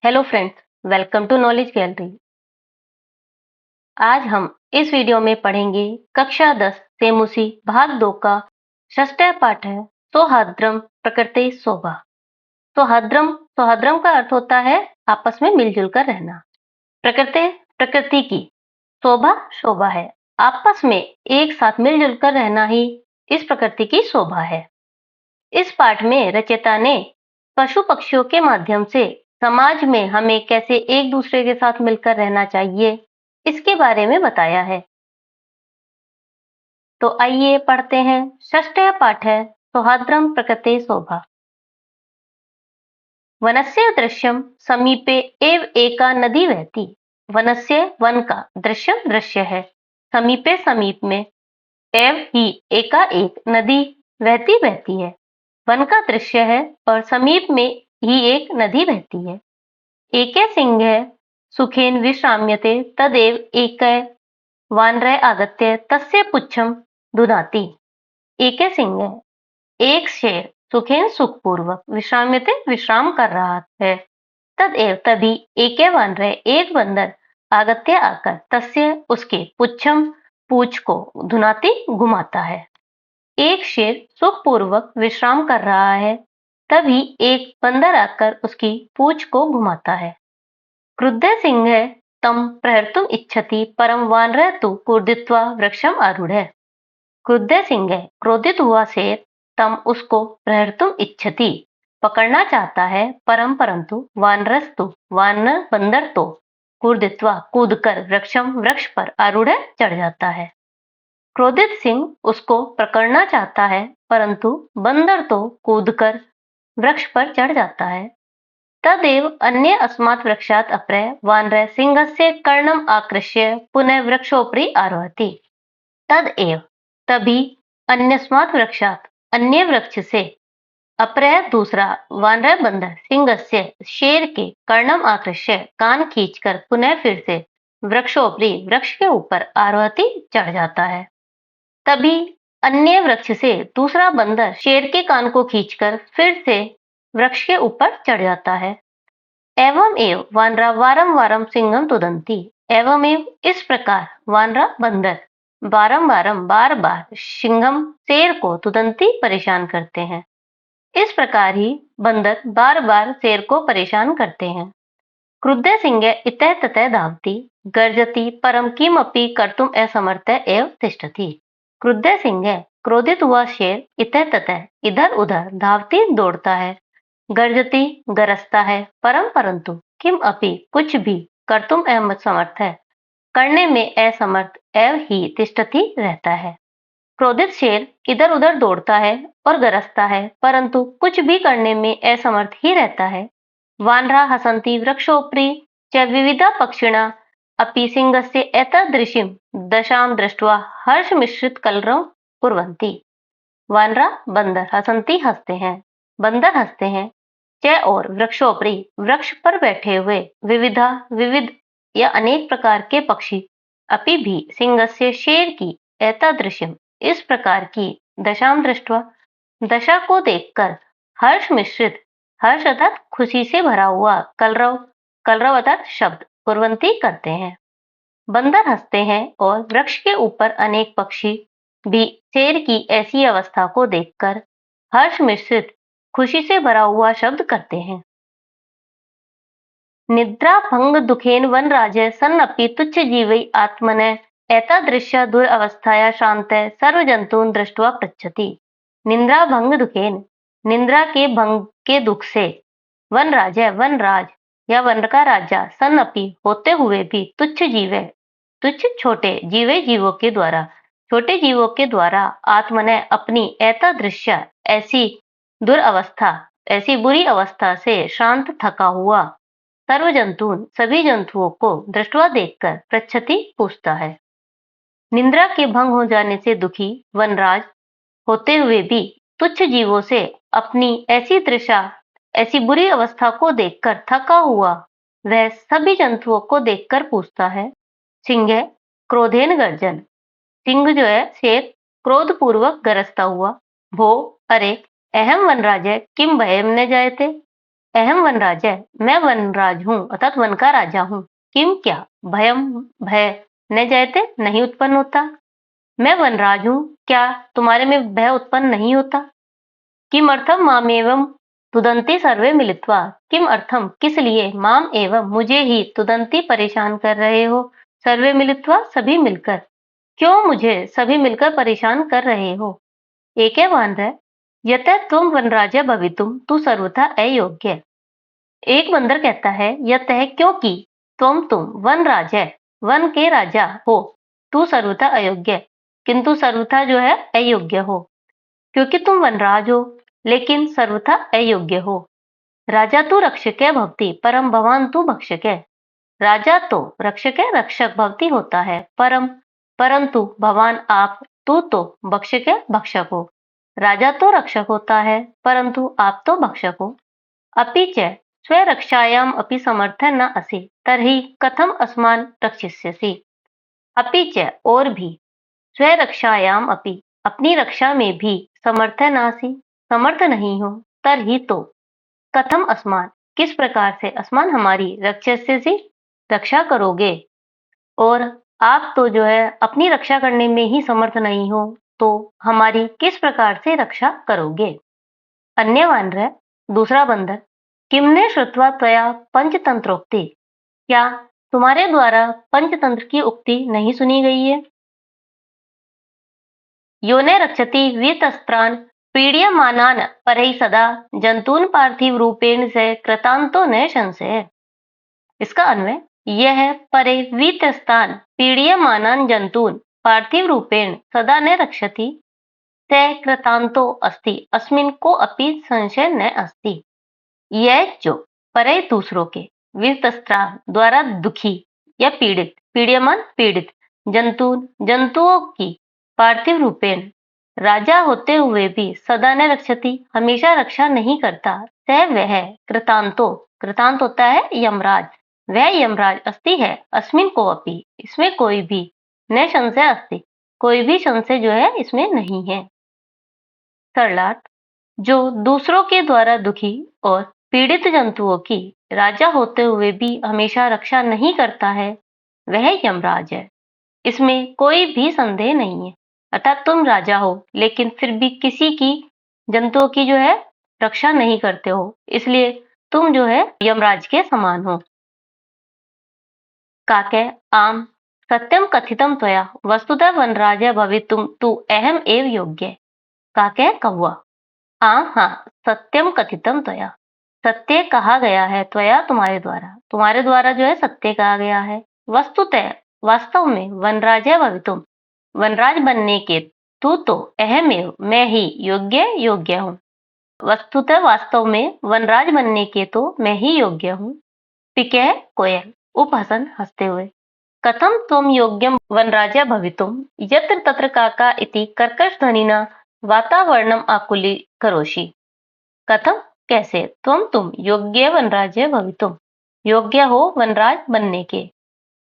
Hello friends, welcome to knowledge gallery. आज हम इस वीडियो में पढ़ेंगे कक्षा 10 सेमुसी भाग 2 का षष्ठ पाठ है सौहार्द्रम प्रकृति शोभा। सौहार्द्रम सौहार्द्रम का अर्थ होता है आपस में मिलजुल कर रहना। प्रकृति प्रकृति की, शोभा शोभा है, आपस में एक साथ मिलजुल कर रहना ही इस प्रकृति की शोभा है। इस पाठ में रचयिता ने पशु पक्षियों के माध्यम से समाज में हमें कैसे एक दूसरे के साथ मिलकर रहना चाहिए, इसके बारे में बताया है। तो आइए पढ़ते हैं। षष्ठ पाठ है सौहार्द्रम प्रकृति शोभा। वनस्य दृश्यम समीपे एव एका नदी बहती। वनस्य वन का, दृश्यम दृश्य है, समीपे समीप में, एव ही एका एक नदी बहती बहती है। वन का दृश्य है और समीप में ही एक नदी बहती है। एके सिंह सुखेन विश्राम्यते तदेव एकै वानरः आगत्य तस्य पुच्छम दुनाति। एके सिंह, एक शेर, सुखेन सुखपूर्वक, विश्राम्यते विश्राम कर रहा है, तदेव तभी, एके वानरः एक बंदर, आगत्य आकर, तस्य उसके, पुच्छम पूछ को, धुनाति घुमाता है। एक शेर सुखपूर्वक विश्राम कर रहा है, तभी एक बंदर आकर उसकी पूंछ को घुमाता है। क्रुद्ध सिंह तं प्रहर्तुम इच्छति परम वानरः तु कूर्दित्वा वृक्षम आरूढ़। क्रुद्ध सिंह, क्रोधित हुआ शेर, तम उसको, प्रहर्तुम इच्छति पकड़ना चाहता है, परम परंतु, वानरस्तु वानर बंदर तो, कूर्दित्वा कूदकर, वृक्षम वृक्ष पर, आरूढ़ चढ़ जाता है। क्रोधित सिंह उसको पकड़ना चाहता है, परंतु बंदर तो कूदकर वृक्ष पर चढ़ जाता है। तदेव अन्य अस्मात् वृक्षात् अपरे वानरः सिंहस्य कर्णम आकृष्य पुनः वृक्षोपरि आरोहति। तदेव तभी, अन्यस्मात् वृक्षात् अन्य वृक्ष से, अपरः दूसरा, वानरः बंदर, सिंहस्य शेर के, कर्णम आकृष्य कान खींचकर, पुनः फिर से, वृक्षोपरि वृक्ष के ऊपर, आरोहति चढ़ जाता है। तभी अन्य वृक्ष से दूसरा बंदर शेर के कान को खींचकर फिर से वृक्ष के ऊपर चढ़ जाता है। एवं एव वानरा वारम वारम सिंहम तुदंती। एवं एव इस प्रकार, वानरा बंदर, वारम वारम बार बार, सिंहम शेर को, तुदंती परेशान करते हैं। इस प्रकार ही बंदर बार बार शेर को परेशान करते हैं। क्रुद्ध सिंह इतः ततः धावति गर्जति परम किमपि कर्तुम असमर्थ एव तिष्ठति। क्रुद्ध सिंह, क्रोधित हुआ शेर, इतः ततः इधर उधर, धावती दौड़ता है, गर्जती गरजता है, परम परंतु, किम अपि कुछ भी, कर्तुम असमर्थ है, करने में असमर्थ, एव ही तिष्ठति रहता है। क्रोधित शेर इधर उधर दौड़ता है और गरजता है, परंतु कुछ भी करने में असमर्थ ही रहता है। वानरा हसन्ति वृक्षोपरि च विविधा पक्षिणा अपि सिंहस्य एतादृशीं दशां दृष्ट्वा हर्ष मिश्रित कलरव कुर्वन्ति। वानरा बंदर हसन्ति हंसते हैं, बंदर हंसते हैं, च और वृक्षोपरि वृक्ष पर बैठे हुए, विविधा विविध या अनेक प्रकार के पक्षी, अपि भी, सिंहस्य शेर की, एतादृशम इस प्रकार की, दशाम दृष्टवा दशा को देखकर, हर्ष मिश्रित, हर्ष अर्थात खुशी से भरा हुआ, कलरव, कलरव अर्थात शब्द, कुर्वंती करते हैं। बंदर हंसते हैं और वृक्ष के ऊपर अनेक पक्षी भी शेर की ऐसी अवस्था को देखकर हर्ष मिश्रित, खुशी से भरा हुआ शब्द करते हैं। निद्रा भंग दुखेन वनराजः सन्नपि तुच्छ जीवै आत्मनः एतादृश्य दुरवस्थाया शान्तः सर्वजंतून् दृष्ट्वा पृच्छति। निद्रा भंग दुखेन, निद्रा के भंग के दुख से, वनराजः वनराज या वन का राजा, सन्नपि होते हुए भी, तुच्छ जीवे तुच्छ छोटे, जीवे जीवों के द्वारा, छोटे जीवों के द्वारा, आत्मनः अपनी, एतादृश्य ऐसी, दुरवस्था ऐसी बुरी अवस्था से, शांत थका हुआ, सर्व जंतून सभी जंतुओं को, दृष्टवा देखकर, पृच्छति पूछता है। निद्रा के भंग हो जाने से दुखी वनराज होते हुए भी, तुच्छ जीवों से अपनी ऐसी दृशा, ऐसी बुरी अवस्था को देखकर थका हुआ, वह सभी जंतुओं को देखकर पूछता है। सिंह क्रोधेन गर्जन, सिंह जो है शेर, क्रोध पूर्वक गरजता हुआ, भो अरे, अहम वनराज किम भयम न जायते, अहम वनराजः, मैं वनराज हूँ अर्थात वन का राजा हूँ। किम क्या, भयम भय, न जयते नहीं उत्पन्न होता। मैं वनराज हूँ, क्या तुम्हारे में भय उत्पन्न नहीं होता। किमर्थम मामेवं तुदन्ति सर्वे मिलित्वा, किम अर्थम किस लिए, माम एवं मुझे ही, तुदन्ति परेशान कर रहे हो, सर्वे मिलित्वा सभी मिलकर। क्यों मुझे सभी मिलकर परेशान कर रहे हो। एके वानरः, यतः त्वं वनराजः भवितुं तु सर्वथा अयोग्य। एक बंदर कहता है यतः क्योंकि, तुम वन राजा, वन के राजा हो, तू सर्वथा अयोग्य, किंतु सर्वथा जो है अयोग्य हो। क्योंकि तुम वनराज हो लेकिन सर्वथा अयोग्य हो। राजा तू रक्षक भवति परम भवान तू भक्षक। राजा तो रक्षक रक्षक भवति होता है परम, परंतु भवान आप, तू तो भक्षक भक्षक हो। राजा तो रक्षक होता है परंतु आप तो भक्षक हो। अपि च स्वरक्षायाम् अपि समर्थः न असि तर्हि कथम अस्मान् रक्षिष्यसि। अपि च और भी, स्वरक्षायाम अपि अपनी रक्षा में भी, समर्थ नासी समर्थ नहीं हो, तरहि तो कथम अस्मान किस प्रकार से, अस्मान हमारी, रक्षस्यसि रक्षा करोगे। और आप तो जो है अपनी रक्षा करने में ही समर्थ नहीं हो, तो हमारी किस प्रकार से रक्षा करोगे। अन्य वानर, दूसरा बंदर, किमने श्रुत्वा त्वया पंचतंत्रोक्ति, क्या तुम्हारे द्वारा पंचतंत्र की उक्ति नहीं सुनी गई है। यो ने रक्षति वीतस्त्रान पीड्यमानान परैः सदा जंतून पार्थिव रूपेण से कृतांतो न संशय। इसका अन्वय यह है, परे वीतस्तान पीड्यमानान जंतून पार्थिव रूपेण सदा न रक्षति स कृतांतो अस्ति अस्मिन् को अपि संशय न अस्ति। यह जो परे दूसरों के वितस्त्रा द्वारा दुखी या पीड़ित, पीड्यमान पीड़ित, जंतु जंतुओं की पार्थिव रूपेण राजा होते हुए भी सदा न रक्षति हमेशा रक्षा नहीं करता, सह वह कृतांतो, कृतांत होता है यमराज, वह यमराज अस्ति है, अस्मिन को अपि इसमें कोई भी, न संशय अस्ति कोई भी संशय जो है इसमें नहीं है। सरलार्थ, जो दूसरों के द्वारा दुखी और पीड़ित जंतुओं की राजा होते हुए भी हमेशा रक्षा नहीं करता है, वह यमराज है। इसमें कोई भी संदेह नहीं है। अर्थात तुम राजा हो लेकिन फिर भी किसी की, जंतुओं की जो है रक्षा नहीं करते हो, इसलिए तुम जो है यमराज के समान हो। काके आम सत्यम कथितम त्वया वस्तुतः वनराजा भवितुम तु अहम एव योग्य। काके कौवा, हाँ, सत्यम कथितम त्वया, सत्य कहा गया है, त्वया तुम्हारे द्वारा जो है सत्य कहा गया है। वस्तुतः वास्तव में, वनराजा भवितुम वनराज बनने के, तू तो अहमेव मैं ही, योग्य हूँ। वस्तुतः वास्तव में वनराज बनने के तो मैं ही योग्य हूँ। पिके कोयल, उपहसन हंसते हुए। कथम त्वं योग्यं वनराजा भवितुं यत्र तत्र काका इति कर्कशध्वनिना वातावरणम आकुलीकरोषि। कथम कैसे, तुम योग्य वनराज भवितुम योग्य हो वनराज बनने के,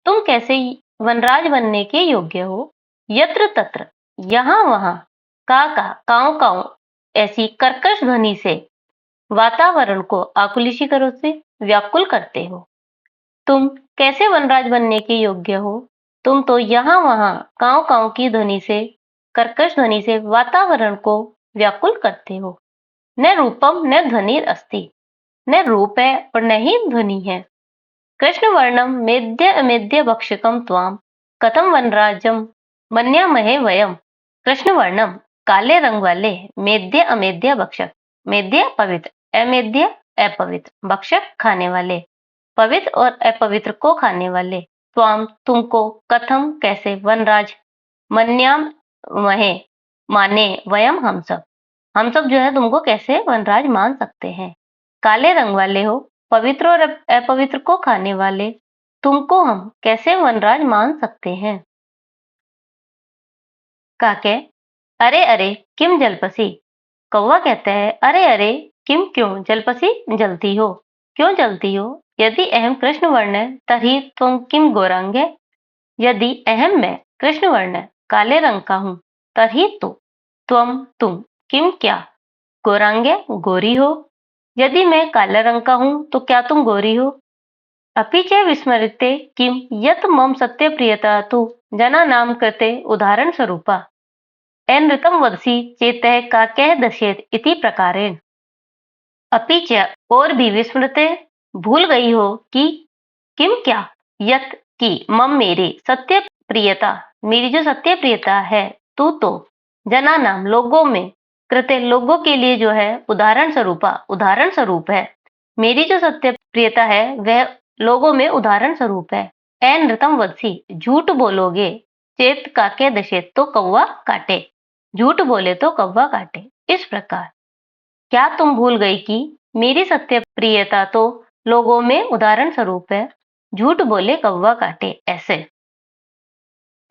तुम कैसे वनराज बनने के योग्य हो। यत्र तत्र यहाँ वहां, काका काऊ काऊ ऐसी कर्कश ध्वनि से, वातावरण को आकुलिशी करो से व्याकुल करते हो। तुम कैसे वनराज बनने के योग्य हो। तुम तो यहाँ वहां काऊ काऊ की ध्वनि से, कर्कश ध्वनि से वातावरण को व्याकुल करते हो। न रूपम न ध्वनिर अस्ति, न रूप है और न ही ध्वनि है। कृष्ण वर्णम मेद्य अमेद्य भक्षकम त्वाम कथम वनराजम मन्यामहे वयम। कृष्ण वर्णम काले रंग वाले, मेद्य अमेद्य भक्षक, मेद्य पवित्र, अमेद्य अपवित्र, भक्षक खाने वाले, पवित्र और अपवित्र को खाने वाले, त्वाम तुमको, कथम कैसे, वनराज, मन्याम महे माने, वयम हम सब जो है तुमको कैसे वनराज मान सकते हैं। काले रंग वाले हो, पवित्र और अपवित्र को खाने वाले, तुमको हम कैसे वनराज मान सकते हैं। काके अरे अरे किम जलपसी, कौवा कहता है अरे अरे किम क्यों, जलपसी जलती हो, क्यों जलती हो। यदि अहम कृष्ण वर्ण तरी तुम किम गौरांगे, यदि अहम मैं कृष्ण वर्ण काले रंग का हूं, तरी तो तुम किम क्या, गौरांगे गोरी हो। यदि मैं काले रंग का हूँ तो क्या तुम गोरी हो? अपि च विस्मृते किं यत् मम सत्यप्रियता तु जनानां कृते उदाहरणस्वरूपा एनृतं वदसि चेतः काकः दशेत इति प्रकारेण। अपि च और भी विस्मृते भूल गई हो कि किम क्या यत कि मम मेरे सत्य प्रियता मेरी जो सत्य प्रियता है तू तो जना नाम लोगों में कृत्य लोगों के लिए जो है उदाहरण स्वरूप है। मेरी जो सत्य प्रियता है वह लोगों में उदाहरण स्वरूप है। ए नृतम वत्सी झूठ बोलोगे चेत काके दशेत तो कौवा काटे झूठ बोले तो कौवा काटे। इस प्रकार क्या तुम भूल गई कि मेरी सत्य प्रियता तो लोगों में उदाहरण स्वरूप है, झूठ बोले कौवा काटे ऐसे।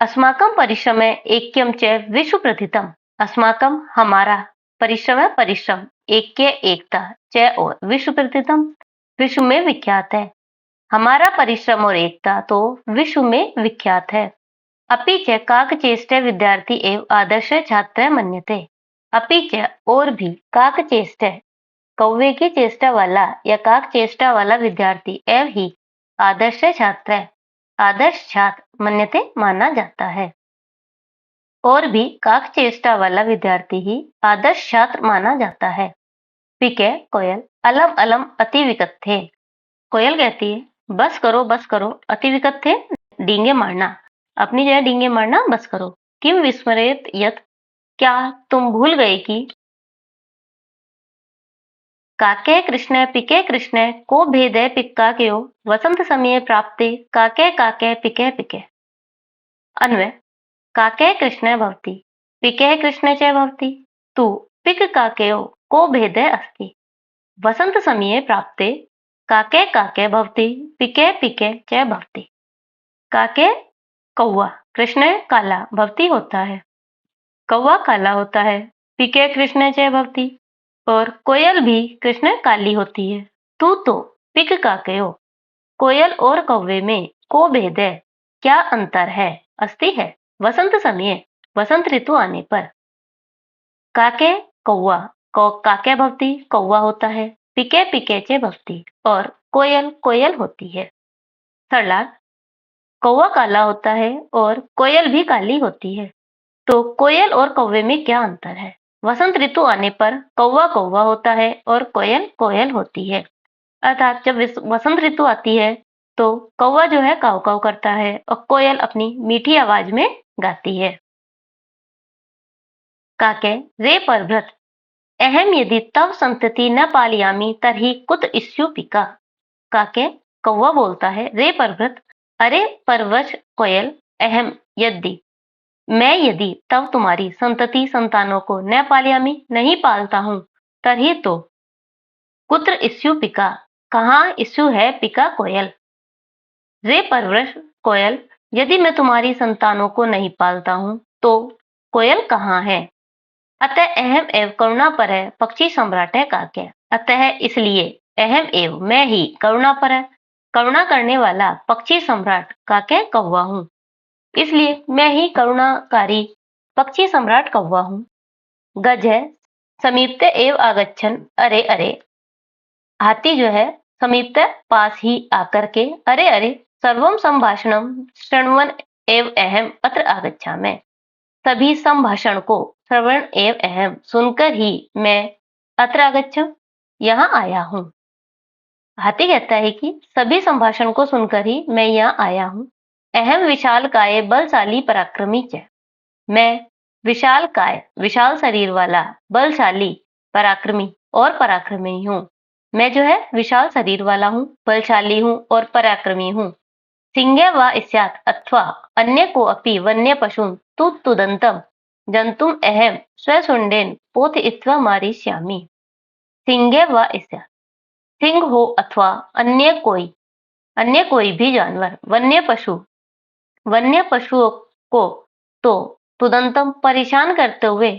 अस्माकं परिश्रम ऐक्यं च विश्व प्रथितम। अस्माकं हमारा परिश्रम है परिश्रम ऐक्य एकता च और विश्व प्रथितम विश्व में विख्यात है। हमारा परिश्रम और एकता तो विश्व में विख्यात है। अपि च काकचेष्टे विद्यार्थी एवं आदर्श छात्र मन्यते। अपि च और भी काकचेष्टे कौवे की चेष्टा वाला या काक चेष्टा वाला विद्यार्थी एवं ही आदर्श छात्र है। आदर्श छात्र मन्यते माना जाता है। और भी काक चेष्टा वाला विद्यार्थी ही आदर्श छात्र माना जाता है। पीके कोयल अलम अलम अति विकट थे। कोयल कहती है बस करो अति विकट थे डींगे मारना अपनी जगह डींगे मारना बस करो। किम विस्मरेत यत क्या तुम भूल गए कि काके कृष्ण पिके कृष्ण को भेदे पिक्का क्यों वसंत समय प्राप्ते काके काके पिके पिके। अन्वय काके कृष्ण भवति पिके कृष्ण च भवति तु पिक काकयो को भेदे अस्ति वसंत समये प्राप्ते काके काके भवति पिके पिके च भवति। काके कौवा कृष्ण काला भवति होता है कौवा काला होता है पिके कृष्ण च भवति और कोयल भी कृष्ण काली होती है। तू तो पिक काकयो कोयल और कौवे में को भेद है क्या अंतर है अस्ति है वसंत समय वसंत ऋतु आने पर। काके कौवा काके भवती कौवा होता है पिके पिके चे भवती और कोयल कोयल होती है। सरलाल कौवा काला होता है और कोयल भी काली होती है तो कोयल और कौवे में क्या अंतर है? वसंत ऋतु आने पर कौवा कौवा होता है और कोयल कोयल होती है। अर्थात जब वसंत ऋतु आती है तो कौवा जो है काव काव करता है और कोयल अपनी मीठी आवाज में गाती है। काके रे परभृत अहम यदि तव संतति न पालयामी तरही कुत इस्यूपिका। काके कौवा बोलता है रे परभृत अरे परवश कोयल अहम यदि मैं यदि तब तुम्हारी संतति संतानों को न पालयामी नहीं पालता हूं तरही तो कुत्र इस्यु पिका कहाँ इस्यु है पिका कोयल। रे परवृष कोयल यदि मैं तुम्हारी संतानों को नहीं पालता हूं तो कोयल कहाँ है। अतः अहम एव करुणा पर है पक्षी सम्राट है काके अतः इसलिए अहम एव मैं ही करुणा पर है करुणा करने वाला पक्षी सम्राट काके कौवा हूँ इसलिए मैं ही करुणाकारी पक्षी सम्राट कौवा हूँ। गज है समीपते एव आगच्छन अरे अरे हाथी जो है समीपते पास ही आकर के अरे अरे सर्वम संभाषणम शृण्वन एव अहम अत्र आगच्छामि सभी संभाषण को श्रवण एव अहम सुनकर ही मैं अत्र आगच्छम यहाँ आया हूँ। हाथी कहता है कि सभी संभाषण को सुनकर ही मैं यहाँ आया हूँ। अहम विशाल काय बलशाली पराक्रमी च मैं विशाल काय विशाल शरीर वाला बलशाली पराक्रमी और पराक्रमी हूँ। मैं जो है विशाल शरीर वाला हूँ बलशाली हूँ और पराक्रमी हूँ। सिंह वा स्यात् अथवा अन्य को अपि वन्य पशुं तु तुदन्तं जन्तुम् अहं स्वशुण्डेन पोथयित्वा मारिष्यामि। सिंह वा स्यात् सिंह हो अथवा अन्य कोई भी जानवर वन्य पशुओं को तो तुदंतम परेशान करते हुए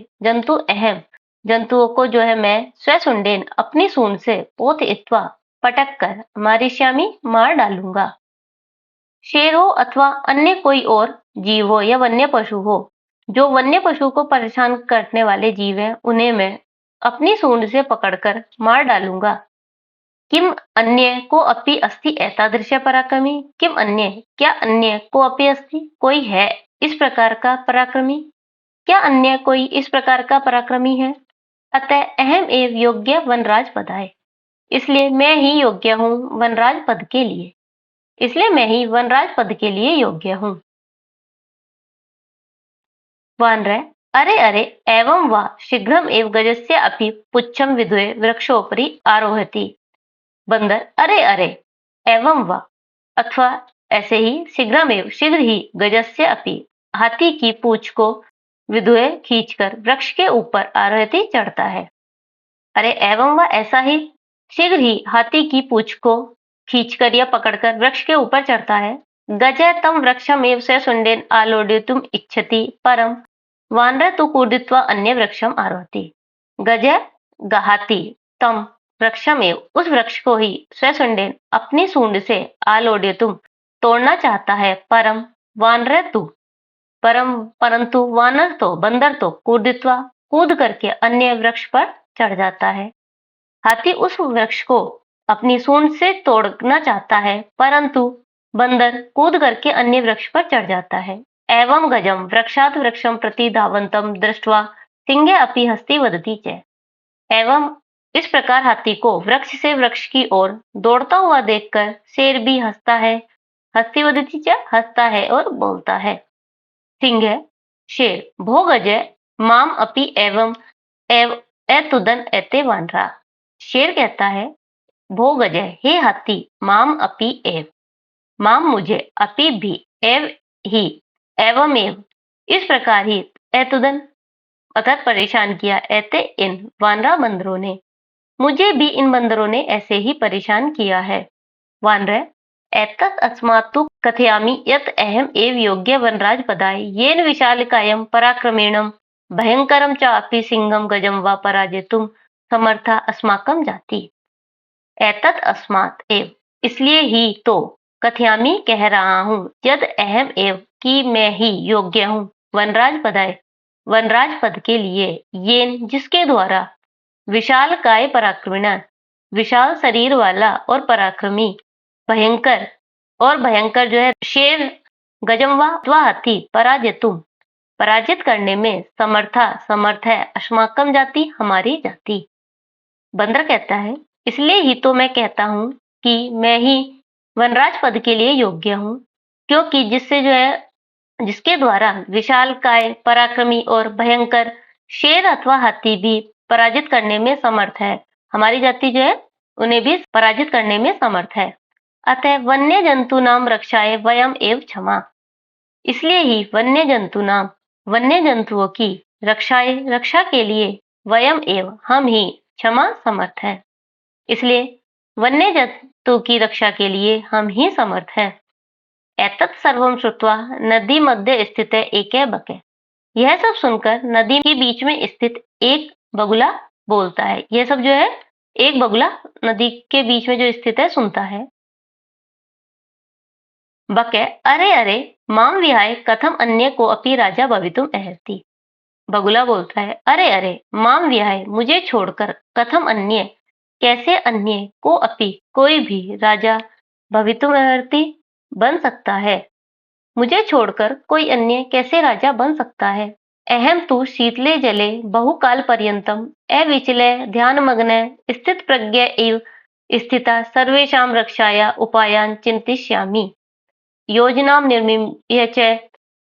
जंतुओं को जो है मैं स्वशुंडेन अपनी सूंड से पोत इत्वा पटक कर मारिष्यामी मार डालूंगा। शेर हो अथवा अन्य कोई और जीव हो या वन्य पशु हो जो वन्य पशु को परेशान करने वाले जीव हैं उन्हें मैं अपनी सूंड से पकड़कर मार डालूंगा। किम अन्य को अपि अस्ति एतादृश पराक्रमी, किम अन्य क्या अन्य को अपि अस्ति कोई है इस प्रकार का पराक्रमी, क्या अन्य कोई इस प्रकार का पराक्रमी है। अतः अहम एव योग्य वनराज पदाय, इसलिए मैं ही योग्य हूँ वनराज पद के लिए, इसलिए मैं ही वनराज पद के लिए योग्य हूँ। वानरः अरे अरे एवं वा शीघ्रम एव गजस्य अपि पुच्छं विधुये वृक्षोपरि आरोहति। बंदर अरे अरे एवं वा अथवा ऐसे ही शीघ्रमेव शीघ्र ही गजस्य अपि हाथी की पूंछ को विधुये खींचकर वृक्ष के ऊपर आरोहति चढ़ता है। अरे एवं वा ऐसा ही शीघ्र ही हाथी की पूंछ को खींचकर या पकड़कर वृक्ष के ऊपर चढ़ता है। गजः तं वृक्षमेव सशुण्डेन आलोडयितुम् इच्छति परं वानरः तु कूर्दित्वा अन्यवृक्षम् आरोहति। गजः हाथी तं वृक्षमेव उस वृक्ष को ही स्वशुण्डेन अपनी सूंड से आलोड्यतुम तोड़ना चाहता है, परंतु वानर तो बंदर तो कूर्दित्वा कूद करके अन्य वृक्ष पर चढ़ जाता है। हाथी उस वृक्ष को अपनी सूंड से तोड़ना चाहता है, परंतु बंदर कूद करके अन्य वृक्ष पर चढ़ जाता है। एवं गजम वृक्षात् वृक्षं प्रति धावन्तं दृष्ट्वा सिंह अपि हस्ति वदति च। एवं इस प्रकार हाथी को वृक्ष से वृक्ष की ओर दौड़ता हुआ देखकर शेर भी हंसता है, हस्ति वदति च हंसता है और बोलता है। सिंह शेर भो गजय माम अपि एवं एव एतुदन एते वानरा। शेर कहता है भो गजय हे हाथी माम अपि एव माम मुझे अपि भी एव ही एवमेव इस प्रकार ही एतुदन अर्थात परेशान किया एते इन वानरा बंदरों ने मुझे भी इन बंदरों ने ऐसे ही परेशान किया है। वानरः एतत् अस्मात् तु कथयामि यत् अहम् एव योग्य वनराज पदाय येन विशालकायं पराक्रमेण भयंकरं च अपि सिंहं गजं वा पराजेतुं समर्था अस्माकं जाति। एतत् अस्मात् एव इसलिए ही तो कथयामि कह रहा हूँ यद अहम एव कि मैं ही योग्य हूँ वनराज पदाय वनराज पद के लिए येन जिसके द्वारा विशाल काय पराक्रमीण विशाल शरीर वाला और पराक्रमी भयंकर और भयंकर जो है शेर गजमवा अथवा हाथी पराजितुम पराजित करने में समर्थ है अस्माकम जाति हमारी जाति। बंदर कहता है इसलिए ही तो मैं कहता हूँ कि मैं ही वनराज पद के लिए योग्य हूँ, क्योंकि जिससे जो है जिसके द्वारा विशालकाय पराक्रमी और भयंकर शेर अथवा हाथी भी पराजित करने में समर्थ है, हमारी जाति जो है उन्हें भी पराजित करने में समर्थ है। अतः वन्य जंतु नाम रक्षाए वयम एव क्षमा, इसलिए ही वन्य जंतुओं की रक्षा के लिए वयम एव हम ही क्षमा समर्थ है, इसलिए वन्य जंतु की रक्षा के लिए हम ही समर्थ हैं। एतत् सर्वं श्रुत्वा नदी मध्य स्थित एक बके, यह सब सुनकर नदी के बीच में स्थित एक बगुला बोलता है। यह सब जो है एक बगुला नदी के बीच में जो स्थित है सुनता है। बके अरे अरे माम विहाय कथम अन्य को अपि राजा भवितुम अर्हति। बगुला बोलता है अरे अरे माम विहाय मुझे छोड़कर कथम अन्य कैसे अन्य को अपि कोई भी राजा भवितुम अर्हति बन सकता है, मुझे छोड़कर कोई अन्य कैसे राजा बन सकता है। अहम तु शीतले जले बहुकाल पर्यंतम अविचले ध्यानमग्न स्थित प्रज्ञ एव स्थिता सर्वेषां रक्षाया उपायान् चिन्तयिष्यामि योजनां निर्मीय च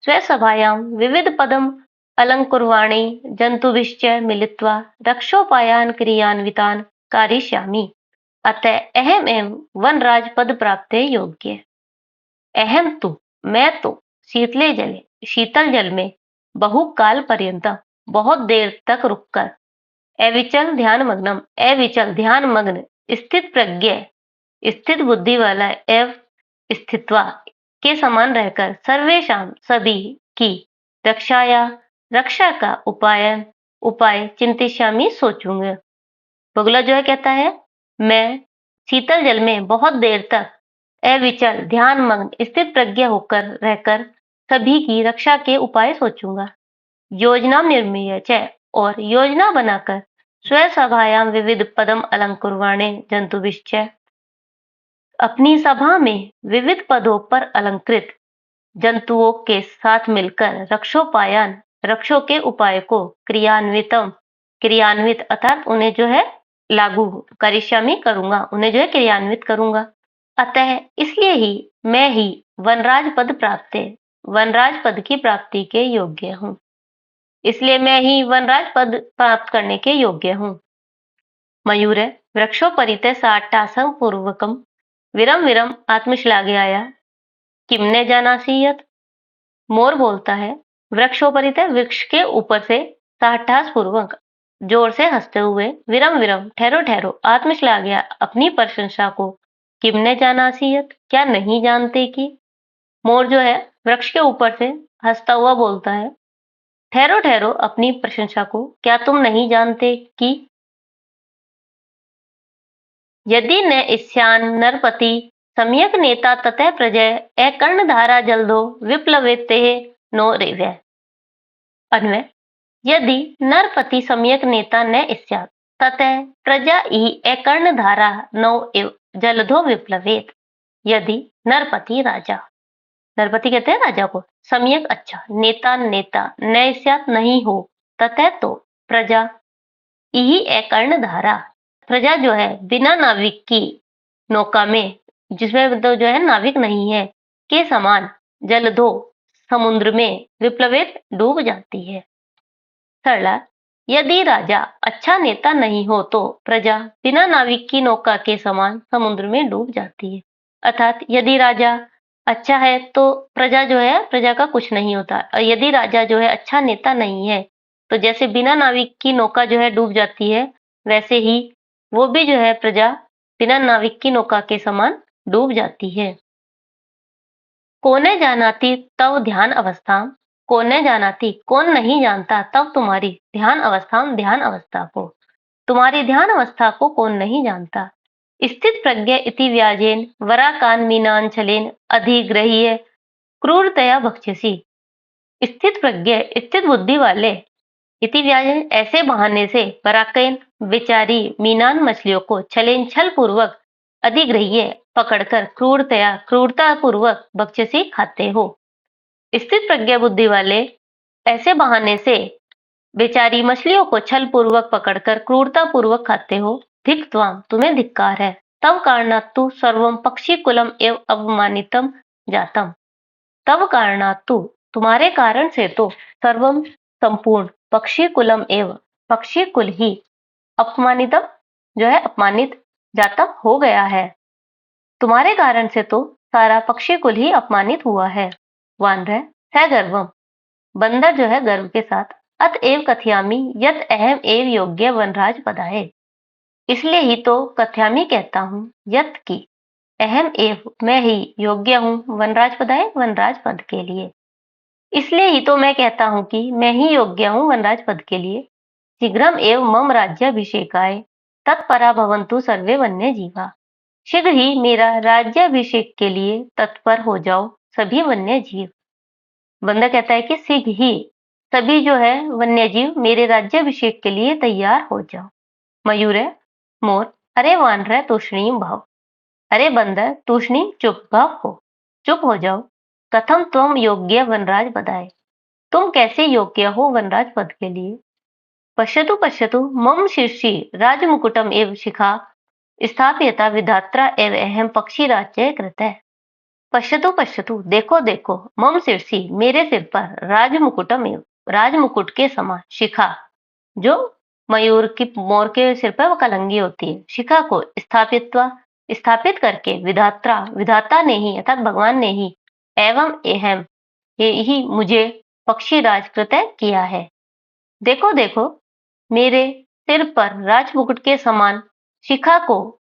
स्वसभायां विविधपदम् अलङ्कुर्वाणि जन्तुभिश्च मिलित्वा रक्षोपायान् क्रियान्वितान् कारयिष्यामि। अतः अहम एव वनराज पद प्राप्ते योग्य। अहम तु मैं तो शीतल जल में बहुकाल पर्यंत बहुत देर तक रुककर अविचल ध्यान मग्न स्थित प्रज्ञ स्थित बुद्धि वाला एव स्थित्वा के समान रहकर सर्वेशाम सभी की रक्षा का उपाय चिंतिष्यामि सोचूंगा। बगुला जो है कहता है मैं शीतल जल में बहुत देर तक अविचल ध्यान मग्न स्थित प्रज्ञ होकर रहकर सभी की रक्षा के उपाय सोचूंगा। योजना निर्मीय च और योजना बनाकर स्वसभायां विविध पदम अलंकुर्वाणे जंतुभिश्च। अपनी सभा में विविध पदों पर अलंकृत जंतुओं के साथ मिलकर रक्षोपायन रक्षों के उपाय को क्रियान्वित अर्थात उन्हें जो है लागू करिष्यामि करूंगा, उन्हें जो है क्रियान्वित करूंगा। अतः इसलिए ही मैं ही वनराज पद की प्राप्ति के योग्य हूँ। इसलिए मैं ही वनराज पद प्राप्त करने के योग्य हूँ। मयूर वृक्षोपरिते साट्टासं पूर्वकम विरम विरम आत्मश्लाघयाया किमने जानासि यत्। मोर बोलता है, वृक्षोपरिते वृक्ष के ऊपर से साहटास पूर्वक जोर से हंसते हुए विरम विरम ठहरो ठहरो आत्मश्लाघया अपनी प्रशंसा को किमने जानासि यत् क्या नहीं जानते कि। मोर जो है वृक्ष के ऊपर से हंसता हुआ बोलता है, ठहरो ठहरो अपनी प्रशंसा को क्या तुम नहीं जानते कि। यदि न ईशान नरपति सम्यक नेता ततः प्रजय अकर्णधारा जल्दो विप्लवेते नो रेव्य। अन्वय यदि नरपति सम्यक नेता न स्यात् ततः प्रजा इ अकर्णधारा नौ एव जलधो विप्लवेत। यदि नरपति कहते हैं राजा को, सम्यक अच्छा, नेता न स्यात् नहीं हो, ततः तो प्रजा इ अकर्णधारा प्रजा जो है बिना नाविक की नौका में जिसमें तो जो है नाविक नहीं है के समान जलधो समुद्र में विप्लवित डूब जाती है। सरला यदि राजा अच्छा नेता नहीं हो तो प्रजा बिना नाविक की नौका के समान समुद्र में डूब जाती है। अर्थात यदि राजा अच्छा है तो प्रजा जो है प्रजा का कुछ नहीं होता, और यदि राजा जो है अच्छा नेता नहीं है तो जैसे बिना नाविक की नौका जो है डूब जाती है, वैसे ही वो भी जो है प्रजा बिना नाविक की नौका के समान डूब जाती है। कोने जानाती तव ध्यान अवस्था, कोने जानाती कौन नहीं जानता तब तुम्हारी ध्यान अवस्था को, तुम्हारी ध्यान अवस्था को कौन नहीं जानता। स्थित प्रज्ञ इति व्याजेन वराकान मीनांचलेन अधिग्रह्य क्रूरतया भक्ष्यसी। स्थित प्रज्ञ स्थित बुद्धि वाले इति व्याजेन ऐसे बहाने से वराकन बेचारी मीनान मछलियों को छल पूर्वक अधिग्रह्य पकड़कर क्रूरता पूर्वक भक्ष्यसी खाते हो। स्थित प्रज्ञा बुद्धि वाले ऐसे बहाने से बेचारी मछलियों को छल पूर्वक पकड़कर क्रूरता पूर्वक खाते हो। धिक त्वाम तुम्हें धिक्कार है। तब कारणात्तु सर्वम पक्षी कुलम एव अवमानितम जातम। तब कारणात्तु तुम्हारे कारण से तो सर्वम संपूर्ण पक्षी कुलम एव पक्षी कुल ही अपमानितम जो है अपमानित जातम हो गया है। तुम्हारे कारण से तो सारा पक्षी कुल ही अपमानित हुआ है। वानरः सगर्वम बंदर जो है गर्व के साथ अतएव कथयामि यत अहम एव योग्य वनराज पदाय। इसलिए ही तो कथयामि कहता हूँ यत की अहम एव मैं ही योग्य हूँ वनराज पदाय वनराज पद के लिए। इसलिए ही तो मैं कहता हूँ कि मैं ही योग्य हूँ वनराज पद के लिए। शीघ्रम एव मम राज्याभिषेकाय तत्परा भवन्तु सर्वे वन्य जीवा। शीघ्र ही मेरा राज्याभिषेक के लिए तत्पर हो जाओ सभी वन्य जीव। बंदर कहता है कि शीघ्र ही सभी जो है वन्य जीव मेरे राज्याभिषेक के लिए तैयार हो जाओ। मयूर मोर अरे वानर तूष्णीम भाव, अरे बंदर तूष्णीम चुप हो जाओ। कथम त्वम योग्य वनराज पदाय, तुम कैसे योग्य हो वनराज पद के लिए। पश्यतु मम शीर्षि राजमुकुटम एव शिखा स्थाप्यता विधात्रा एव अहम पक्षी राज्य कृतः। पश्यतु देखो मम शीर्षि मेरे सिर पर राजमुकुटम एव राजमुकुट के समान शिखा जो मोर के सिर पर वो कलंगी होती है, शिखा को स्थापित करके विधाता ने ही अर्थात भगवान ने ही एवं अहम ही मुझे पक्षी राज कृत किया है। देखो मेरे सिर पर राजमुकुट के समान शिखा को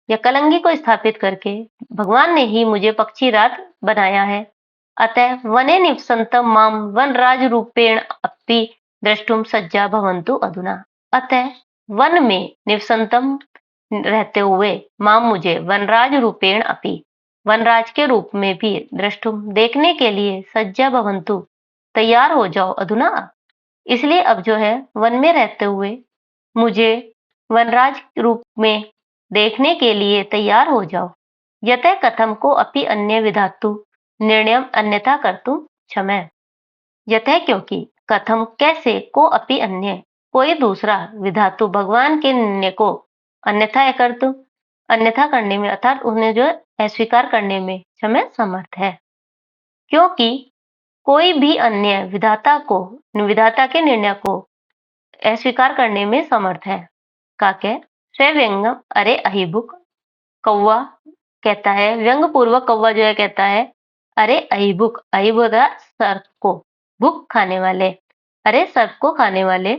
या कलंगी को स्थापित करके भगवान ने ही मुझे पक्षी राज बनाया है। अतः वने निवसन्तम माम वनराज रूपेण अपि द्रष्टुम सज्जा भवन्तु अधुना। अतः वन में निवसन्तम रहते हुए माम मुझे वनराज रूपेण अपि वनराज के रूप में भी द्रष्टुम देखने के लिए सज्जा भवन्तु तैयार हो जाओ अधुना। इसलिए अब जो है वन में रहते हुए मुझे वनराज रूप में देखने के लिए तैयार हो जाओ। यतः कथम को अपि अन्य विधातु निर्णयम अन्यथा कर्तुम क्षमः। यतः क्योंकि, कथम कैसे, को अपि अन्य कोई दूसरा, विधातु भगवान के निर्णय को अन्यथा कर्तुम अन्यथा करने में अर्थात उन्हें जो है अस्वीकार करने में क्षमः समर्थ है। क्योंकि कोई भी अन्य विधाता के निर्णय को अस्वीकार करने में समर्थ है। काके स्व्यंगम अरे अहिबुक, कौवा कहता है, व्यंग पूर्वक कौवा जो है कहता है, अरे अहिबुक, अहिबुक सर्प को, भुक खाने वाले, अरे सर्प को खाने वाले,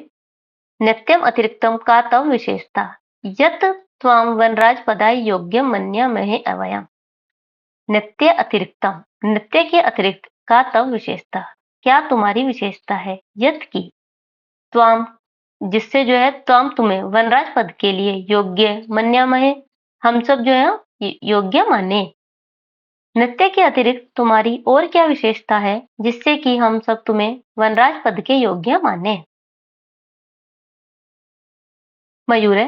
नित्यम अतिरिक्तम का तव विशेषता, यत त्वाम वनराज पदाय योग्यम मन्यामहे अवयम। नित्य अतिरिक्तम, नित्य के अतिरिक्त, का तव विशेषता, क्या तुम्हारी विशेषता है, यत की, त्वाम जिससे जो है, त्वाम तुम्हें वनराज पद के लिए योग्य मन्यामहे हम सब जो है योग्य माने। नित्य के अतिरिक्त तुम्हारी और क्या विशेषता है जिससे कि हम सब तुम्हें वनराज पद के योग्य माने। मयूर,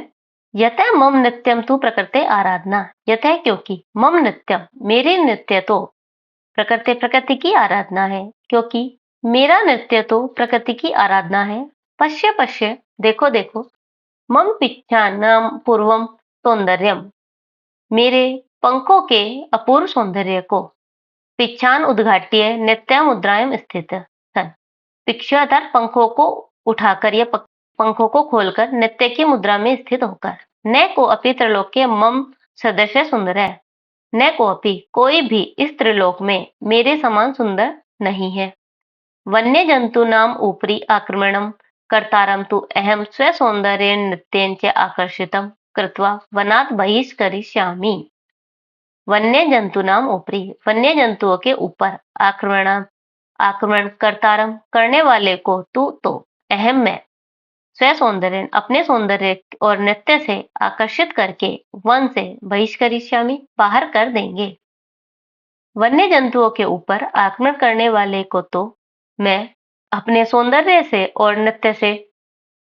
यतः मम नित्यम तु प्रकृते आराधना, यतः क्योंकि, मम नित्यम मेरे नित्य तो, प्रकृति प्रकृति की आराधना है, क्योंकि मेरा नृत्य तो प्रकृति की आराधना है। पश्य पश्य देखो देखो, मम पिच्छानाम पूर्वम सौंदर्यम मेरे पंखों के अपूर्व सौंदर्य को, पिच्छान उद्घाट्य नित्य मुद्राएं स्थित सन, पिक्षा अर्थात पंखों को उठाकर या पंखों को खोलकर नित्य की मुद्रा में स्थित होकर, न को अपि त्रैलोक्य मम सदस्य सुंदर है, न को अपि कोई भी इस त्रिलोक में मेरे समान सुंदर नहीं है। वन्य जंतु नाम ऊपरी आक्रमणम कर्तारम तु अहम स्व सौंदर्य नृत्येन च आकर्षितम कृत्वा वनात् बहिष्करिष्यामि। वन्य जंतु नाम ऊपरी, वन्य जंतुओं के ऊपर, आक्रमण कर्तारम करने वाले को, तू तो, अहम मैं, स्व सौंदर्य अपने सौंदर्य और नृत्य से आकर्षित करके वन से बहिष्करिष्यामि बाहर कर देंगे। वन्य जंतुओं के ऊपर आक्रमण करने वाले को तो मैं अपने सौंदर्य से और नृत्य से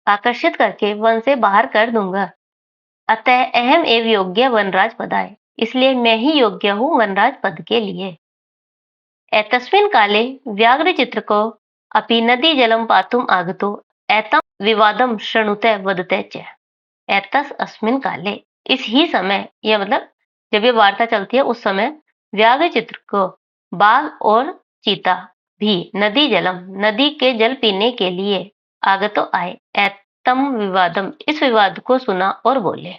आकर्षित करके वन से बाहर कर दूंगा। अतः अहम एवं योग्य वनराज पदाय, इसलिए मैं ही योग्य हूँ वनराज पद के लिए। एतस्मिन् काले व्याघ्र चित्र को अपि नदी जलम पातुम आगतो एतम विवादम शृणुते वदते च। एतस अस्मिन् काले, इस ही समय, यह मतलब जब ये वार्ता चलती है उस समय, व्याघ्र चित्र को बाघ और चीता भी नदी जलम नदी के जल पीने के लिए आगतो आए, एतम विवादम इस विवाद को सुना और बोले।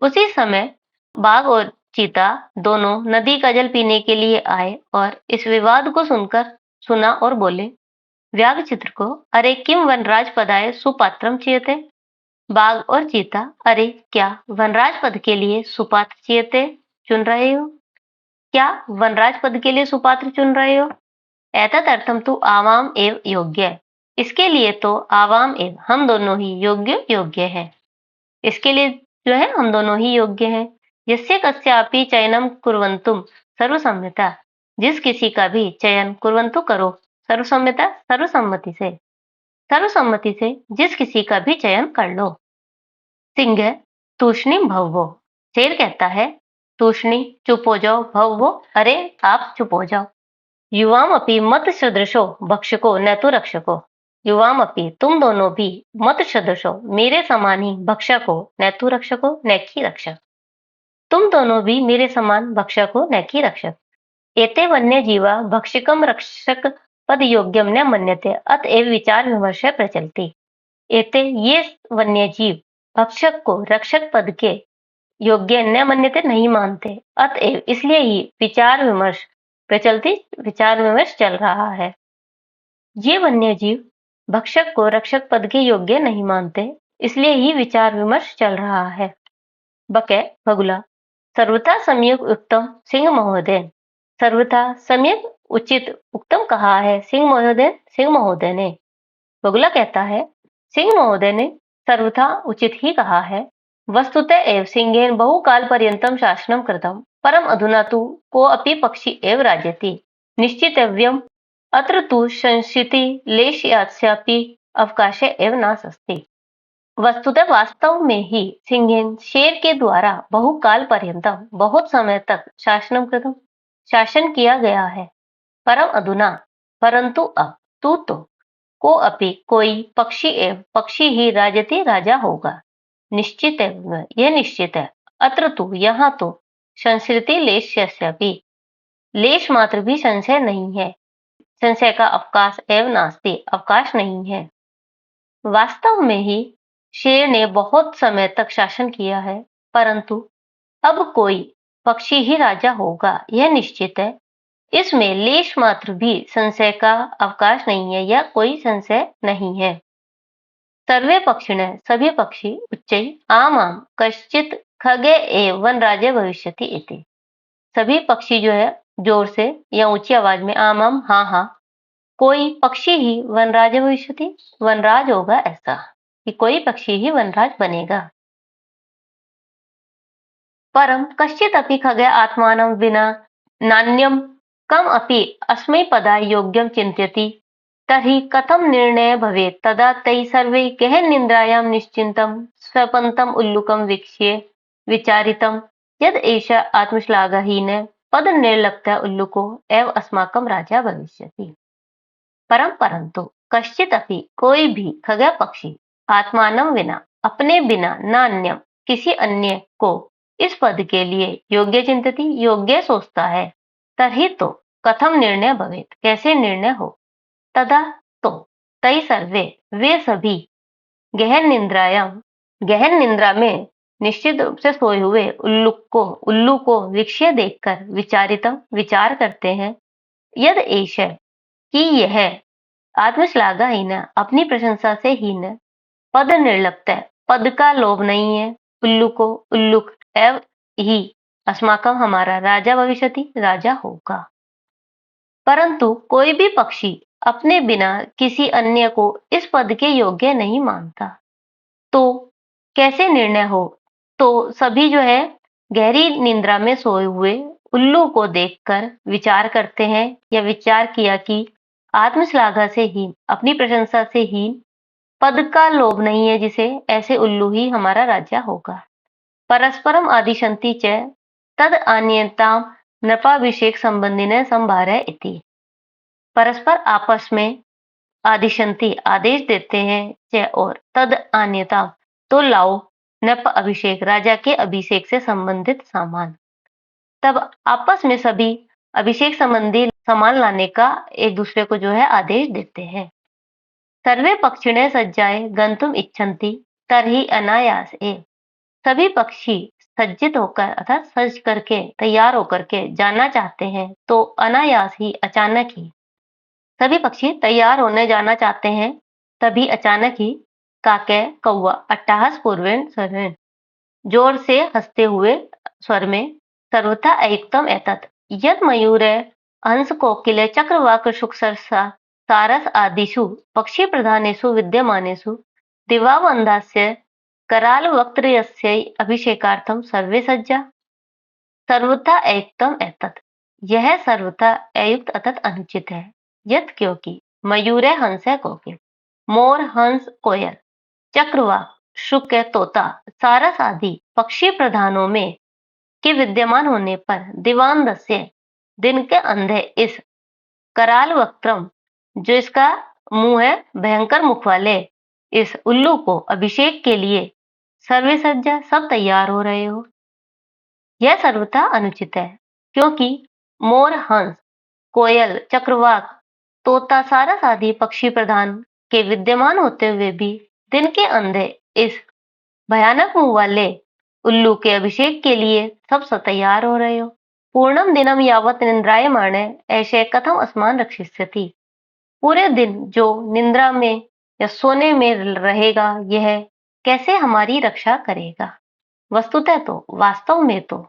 उसी समय बाघ और चीता दोनों नदी का जल पीने के लिए आए और इस विवाद को सुना और बोले व्याघ्र चित्र को, अरे किम वनराज पदाय सुपात्रम चीयते। बाघ और चीता, अरे क्या वनराज पद के लिए सुपात्र चीयते चुन रहे हो, क्या वनराज पद के लिए सुपात्र चुन रहे हो। एतत् अर्थम तु आवाम एव योग्य, इसके लिए तो आवाम एव हम दोनों ही योग्य हैं, इसके लिए जो है हम दोनों ही योग्य हैं। यस्य कस्यापि चयनम कुर्वन्तुम सर्वसम्मता, जिस किसी का भी चयन कुर्वन्तु करो, सर्वसम्मता सर्वसम्मति से जिस किसी का भी चयन कर लो। सिंह तूष्णीम भवो, शेर कहता है, तूष्णी चुप हो जाओ, भवो अरे आप चुप हो जाओ। युवाम अपि मत सदृशो भक्षको न तो रक्षको, युवाम अपि तुम दोनों भी, मत सदृशो मेरे समान ही, भक्षक हो न तो रक्षको न की रक्षक, तुम दोनों भी मेरे समान भक्षक हो न की रक्षक। एते वन्य जीवा भक्षिकम रक्षक पद योग्यम न मन्यते अतएव विचार विमर्श प्रचलती। एते ये वन्य जीव भक्षक को रक्षक पद के योग्य न मन्यते नहीं मानते, अतएव इसलिए ही विचार विमर्श चल रहा है। ये वन्य जीव भक्षक को रक्षक पद के योग्य नहीं मानते, इसलिए ही विचार विमर्श चल रहा है। बके बगुला, सर्वथा सम्यक उत्तम सिंह महोदय, सर्वथा सम्यक उचित उत्तम कहा है सिंह महोदय ने। बगुला कहता है, सिंह महोदय ने सर्वथा उचित ही कहा है। वस्तुतः एव सिंहेन बहुकाल पर्यंतम शासनम कृतम, परम अधुना तु को अपि पक्षी एव राजति, निश्चितव्यम अत्र तु संस्थिति लेशयास्यापि अवकाशे एव नास्ति। वस्तुतः वास्तव में ही सिंहेन शेर के द्वारा बहुकाल पर्यंतम बहुत समय तक शासनं कृतम् शासन किया गया है। परम अधुना परंतु अब तू तो को अपि कोई पक्षी एवं पक्षी ही राजते राजा होगा। निश्चित है यह निश्चित है। अत्र तु यहाँ तो संस्कृति लेशस्यापि लेश मात्र भी संशय नहीं है। संशय का अवकाश एवं नास्ति अवकाश नहीं है। वास्तव में ही शेर ने बहुत समय तक शासन किया है, परंतु अब कोई पक्षी ही राजा होगा यह निश्चित है। इसमें लेश मात्र भी संशय का अवकाश नहीं है या कोई संशय नहीं है। सर्वे पक्षिणः सभी पक्षी उच्चैः आमां कश्चित् खगे एव वनराजः भविष्यति इति। सभी पक्षी जो है जोर से या ऊंची आवाज में आम आम हाँ हाँ कोई पक्षी ही वनराज भविष्यति वनराज होगा ऐसा कि कोई पक्षी ही वनराज बनेगा। परम कश्चित् अपि खगे आत्मानं विना नान्यं कम अपि अस्मै पदाय योग्यं चिन्तयति तर्हि कथं निर्णयः भवेत् तदा तैः सर्वैः गहननिन्द्रायां निश्चिन्तं स्वपन्तम् उल्लुकं वीक्ष्य विचारितं यद् एष आत्मश्लाघहीनः पदनिर्लिप्तः उल्लुको एव अस्माकं राजा भविष्यति। परंतु कश्चित अपि कोई भी खगा पक्षी आत्मानं विना अपने बिना नान्यम किसी अन्य को इस पद के लिए योग्य चिंतती योग्य सोचता है तभी तो कथम निर्णय भवेत कैसे निर्णय हो तदा तो तई सर्वे वे सभी गहन निंद्रा में निश्चित रूप से सोए हुए उल्लू को विक्षय देखकर विचारितम विचार करते हैं यद एष कि यह आत्मश्लाघहीन अपनी प्रशंसा से हीन पद निर्लिप्त है पद का लोभ नहीं है उल्लुक एव ही अस्माकम हमारा राजा भविष्यति राजा होगा। परंतु कोई भी पक्षी अपने बिना किसी अन्य को इस पद के योग्य नहीं मानता तो कैसे निर्णय हो। तो सभी जो है गहरी निंद्रा में सोए हुए उल्लू को देखकर विचार करते हैं या विचार किया कि आत्मश्लाघा से हीन अपनी प्रशंसा से हीन पद का लोभ नहीं है जिसे ऐसे उल्लू ही हमारा राजा होगा। परस्परम आदिशंति च तद अन्यताम नृपाभिषेक संबंधिने संभारय इति। परस्पर आपस में आदिशंति आदेश देते हैं च और तद अन्यता तो लाओ नप अभिषेक राजा के अभिषेक से संबंधित सामान। तब आपस में सभी अभिषेक संबंधी सामान लाने का एक दूसरे को जो है आदेश देते हैं। सर्वे पक्षिणे सज्जाए गंतुम इच्छन्ति तरहि अनायास एव। सभी पक्षी सज्जित होकर अर्थात सज करके तैयार होकर के जाना चाहते हैं तो अनायास ही अचानक ही सभी पक्षी तैयार होने जाना चाहते हैं तभी अचानक ही काके कौवा अट्टहास पूर्वेण सर्वेण जोर से हंसते हुए स्वर में सर्वथा अयुक्तम एतत् यद मयूर हंस कोकिले चक्रवाक शुकसरसा सारस आदिषु पक्षी प्रधानेषु विद्यमानेषु दिवावन्दास्य कराल वक्त्रयस्य अभिषेकार्थम सर्वे सज्जा। सर्वथा अयुक्तम एतत् यह सर्वथा अयुक्त अतत अनुचित है यत क्योंकि मयूर हंस कोकिल मोर हंस कोयल चक्रवाक शुक तोता सारस आदि पक्षी प्रधानों में के विद्यमान होने पर दिवानदस्य दिन के अंधे इस कराल वक्त्रम जो इसका मुंह है भयंकर मुख वाले इस उल्लू को अभिषेक के लिए सर्वे सज्जा सब तैयार हो रहे हो। यह सर्वथा अनुचित है क्योंकि मोर हंस कोयल चक्रवाक तोता सारस आदि पक्षी प्रधान के विद्यमान होते हुए भी दिन के अंधे इस भयानक मुंह वाले उल्लू के अभिषेक के लिए सब तैयार हो रहे हो। पूर्णम दिनम यावत निंद्रायमाणे ऐसे कथम अस्मान रक्षिष्यति। पूरे दिन जो निंद्रा में या सोने में रहेगा यह कैसे हमारी रक्षा करेगा। वस्तुतः तो वास्तव में तो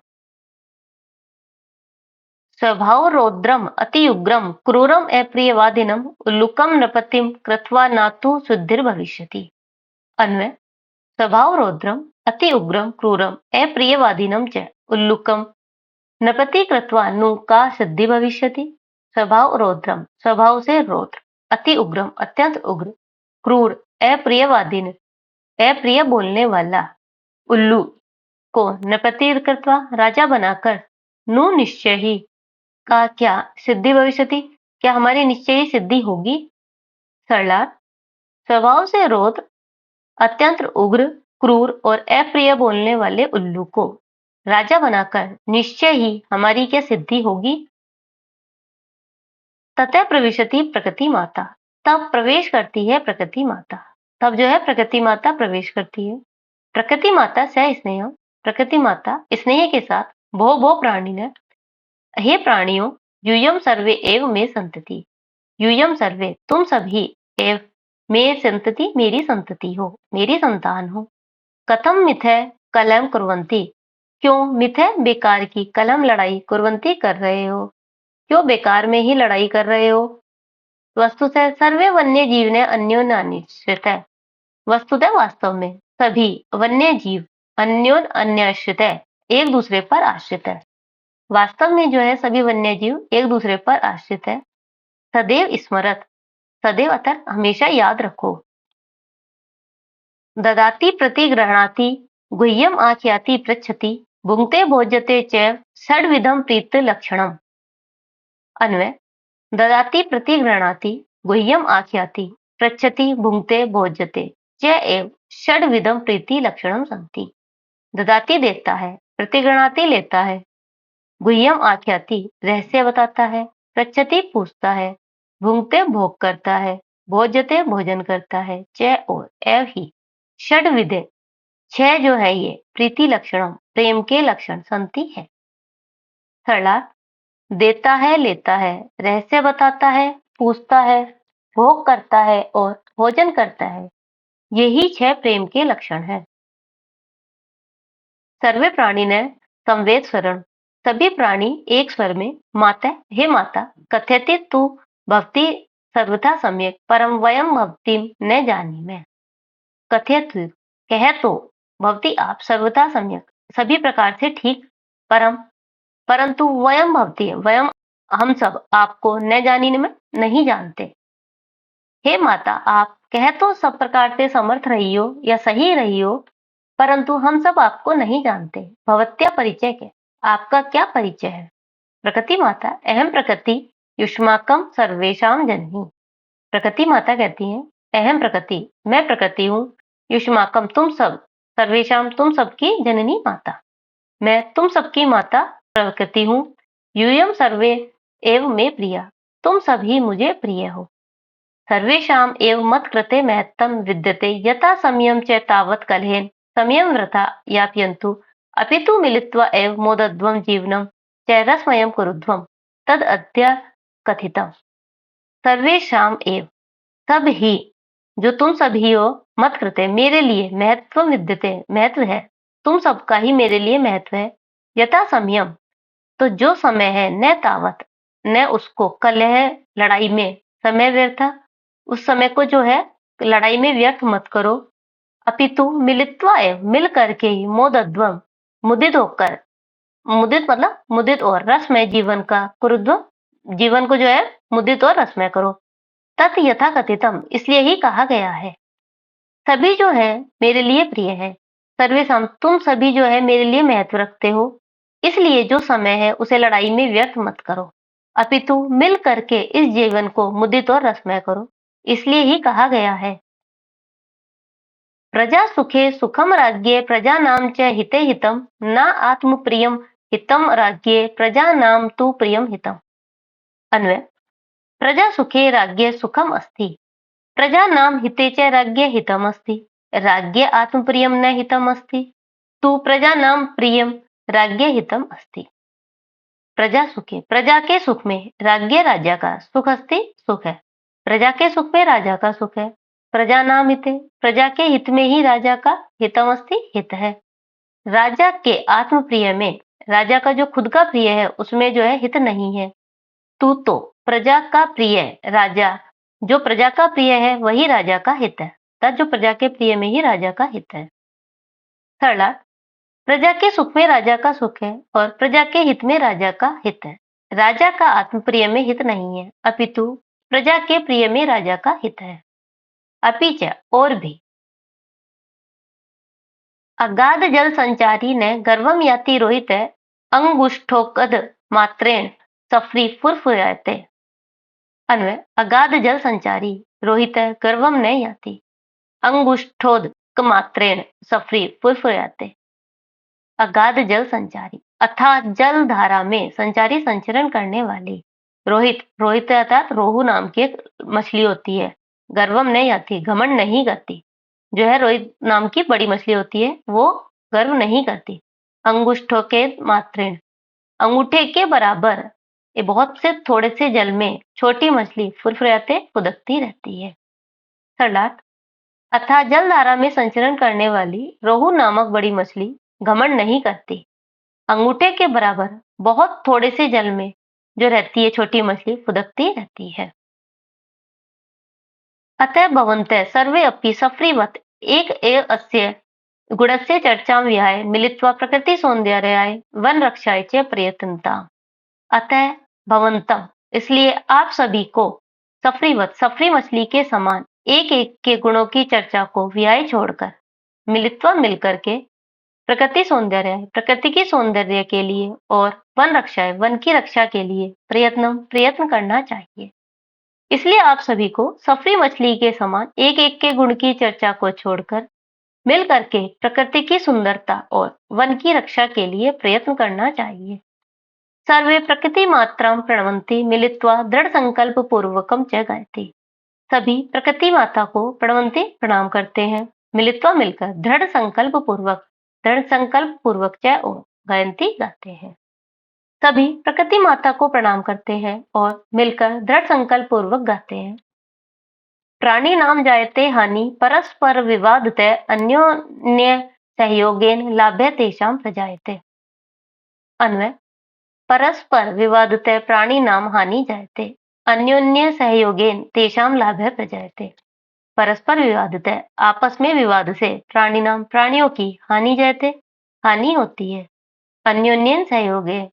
स्वभाव रौद्रम अति उग्रम क्रूरम अप्रियवादिनम उल्लुकम नृपतिम कृत्वा नातु शुद्धिर भविष्यति। अन्वय स्वभाव रौद्रम अति उग्रम क्रूरम अप्रियवादिनम च उल्लुकम नृपति कृत्वा नु का सिद्धि भविष्यति। स्वभाव रौद्रम स्वभाव से रौद्र अति उग्रम अत्यंत उग्र क्रूर अप्रियवादीन अप्रिय बोलने वाला उल्लू को नृपति कृत्वा राजा बनाकर नु निश्चय ही का क्या सिद्धि भविष्यति, क्या हमारी निश्चय ही सिद्धि होगी? सरलार्थ, स्वभाव से रोध, अत्यंत उग्र, क्रूर और अप्रिय बोलने वाले उल्लू को राजा बनाकर निश्चय ही हमारी क्या सिद्धि होगी? ततः प्रविशति प्रकृति माता, तब प्रवेश करती है प्रकृति माता। तब जो है प्रकृति माता प्रवेश करती है। प्रकृति माता स स्नेह, प्रकृति माता स्नेह के साथ भो भो प्राणी ने, हे प्राणियों, यूयम सर्वे एव में संतति, यूयम सर्वे तुम सभी एव में संतति मेरी संतति हो, मेरी संतान हो। कथम मिथ्य कलम कुर्वन्ति, क्यों मिथ्य बेकार की कलम लड़ाई कुर्वन्ति कर रहे हो, क्यों बेकार में ही लड़ाई कर रहे हो? वस्तुतः सर्वे वन्य जीव ने अन्योन्याश्रित है, वस्तुतः वास्तव में सभी वन्य जीव अन्योन्याश्रित है, एक दूसरे पर आश्रित है। वास्तव में जो है सभी वन्य जीव एक दूसरे पर आश्रित है। सदैव स्मरत, सदैव अर्थात हमेशा याद रखो। ददाति प्रतिगृह्णाति गुह्यम आख्याति पृच्छति भुंक्ते भोज्यते च षड्विधम प्रीत लक्षणम। अन्वय, ददाति प्रतिगृह्णाति गुह्यम आख्याति पृच्छति भुंक्ते भोज्यते च एव षड्विधम प्रीति लक्षणम सन्ति। ददाति देता है, प्रतिगृह्णाति लेता है, गुह्यम आख्याति रहस्य बताता है, पृच्छति पूछता है, भुंक्ते भोग करता है, भोज्यते भोजन करता है, च और एव ही षड्विधे छह जो है ये प्रीति लक्षणम प्रेम के लक्षण संति है। सरला, देता है, लेता है, रहस्य बताता है, पूछता है, भोग करता है और भोजन करता है, यही छह प्रेम के लक्षण है। सर्वे प्राणी ने संवेद स्वरण, सभी प्राणी एक स्वर में माता, हे माता, कथयति तू भक्ति सर्वथा सम्यक परम वयम भक्तिम न जानी मैं। कथयत कह तो भवती आप सर्वथा सम्यक सभी प्रकार से ठीक, परम परंतु वयम भवती वयम हम सब आपको न जानी में नहीं जानते। हे माता, आप कह तो सब प्रकार से समर्थ रही हो या सही रही हो, परंतु हम सब आपको नहीं जानते। भवत्या परिचय के, आपका क्या परिचय है? प्रकृति माता, अहम प्रकृति युष्माकम सर्वेशम जननी। प्रकृति माता कहती है, अहम प्रकृति, मैं प्रकृति हूँ, युष्माकम तुम सब, सर्वेशम तुम सबकी जननी माता, मैं तुम सबकी माता प्रकृति हूँ। यूयम सर्वे एव में प्रिया, तुम सभी मुझे प्रिय हो। सर्वेषाम एव मत कृते महत्तम विद्यते यथा समयम च तावत कलहेन समयम वृथा यापयन्तु अपितु मिलित्वा एव मोदध्वम जीवनम च रसमयम कुरुध्वम तद अद्य कथितम। सर्वेषाम एव सब ही, जो तुम सभी हो, मत कृते मेरे लिए महत्व विद्यते महत्व है, तुम सबका ही मेरे लिए महत्व है। यथा समयम, तो जो समय है, न तावत न उसको, कलह लड़ाई में, समय व्यर्थ, उस समय को जो है लड़ाई में व्यर्थ मत करो। अपितु मिलित्वा एव मिल करके ही मोदध्वम मुदित होकर, मुदित मतलब मुदित और रसमय जीवन का कुरुध्वम, जीवन को जो है मुदित और रसमय करो। तत् यथा कथितम, इसलिए ही कहा गया है। सभी जो है मेरे लिए प्रिय है, सर्वेशम तुम सभी जो है मेरे लिए महत्व रखते हो, इसलिए जो समय है उसे लड़ाई में व्यर्थ मत करो। अपितु मिल करके इस जीवन को मुदित और रसमय करो, इसलिए ही कहा गया है। प्रजा सुखे सुखम राज्ये प्रजानां च हिते हितम न आत्म प्रियम हितम राज्ये प्रजानां तु प्रियम हितम। अन्वय, प्रजा सुखे राज्ये सुखम अस्ति, प्रजानां हिते च राज्ये हितम अस्ति, राज्ये आत्मप्रियम न हितम अस्ति, तु प्रजानां प्रियम राज्ये हितम अस्ति। प्रजा सुखे, प्रजा के सुख में, राज्य राजा का सुख अस्ति सुख है, प्रजा के सुख में राजा का सुख है। प्रजा नाम हिते, प्रजा के हित में ही राजा का हितम अस्ति हित है। राजा के आत्म प्रिय में, राजा का जो खुद का प्रिय है उसमें जो है हित नहीं है। तू तो प्रजा का प्रिय, राजा जो प्रजा का प्रिय है वही राजा का हित है, तथा जो प्रजा के प्रिय में ही राजा का हित है। सरला, प्रजा के सुख में राजा का सुख है और प्रजा के हित में राजा का हित है। राजा का आत्मप्रिय में हित नहीं है, अपितु प्रजा के प्रिय में राजा का हित है। अपिच और भी, अगाध जल संचारी ने गर्वम याति रोहित अंगुष्ठोकद मात्रेण सफरी फुरफुराते। अन्वय अगाध जल संचारी रोहित गर्वम ने याति अंगुष्ठोद मात्रेण सफरी फुरफुराते। अगाध जल संचारी अथाह जल धारा में संचारी संचरण करने वाली रोहित, रोहित अर्थात रोहू नाम की एक मछली होती है। गर्वम नहीं आती, घमंड नहीं करती। जो है रोहित नाम की बड़ी मछली होती है, वो गर्व नहीं करती। अंगुष्ठों के मात्रेण, अंगूठे के बराबर, ये बहुत से थोड़े से जल में छोटी मछली फुरफुराते फुदकती रहती है। सरलाट अथाह जल धारा में संचरण करने वाली रोहू नामक बड़ी मछली घमंड नहीं करती। अंगूठे के बराबर बहुत थोड़े से जल में जो रहती है छोटी मछली फुदकती रहती है। अतः भवन्तः सर्वे अपि सफ्रीवत् एक एव अस्य गुणस्य चर्चां विहाय मिलित्वा प्रकृति सौंदर्याय वन रक्षाय च प्रयतन्ताम्। अतः भवन्तः इसलिए आप सभी को सफ्रीवत् सफ्री मछली के समान एक एक के गुणों की चर्चा को विहाय छोड़कर मिलित्वा मिलकर के प्रकृति सौंदर्य प्रकृति की सौंदर्य के लिए और वन रक्षाएं वन की रक्षा के लिए प्रयत्न करना चाहिए। इसलिए आप सभी को सफरी मछली के समान एक एक के गुण की चर्चा को छोड़कर मिल करके प्रकृति की सुंदरता और वन की रक्षा के लिए प्रयत्न करना चाहिए। सर्वे प्रकृति मात्रां प्रणवन्ति मिलित्वा दृढ़ संकल्प पूर्वकम च गायति। सभी प्रकृति माता को प्रणवन्ति प्रणाम करते हैं, मिलित्वा मिलकर दृढ़ संकल्प पूर्वक च और गायन्ति गाते हैं। सभी प्रकृति माता को प्रणाम करते हैं और मिलकर दृढ़ संकल्प पूर्वक गाते हैं। प्राणी नाम जायते हानि परस्पर विवादते अन्योन्य सहयोगेन लाभ्य तेषां प्रजायते। अन्वय परस्पर विवादते प्राणी नाम हानि जायते अन्योन्य सहयोगेन तेषां लाभ्य प्रजायते। परस्पर विवादते आपस में विवाद से प्राणी नाम प्राणियों की हानि जायते हानि होती है। अन्योन्य सहयोगे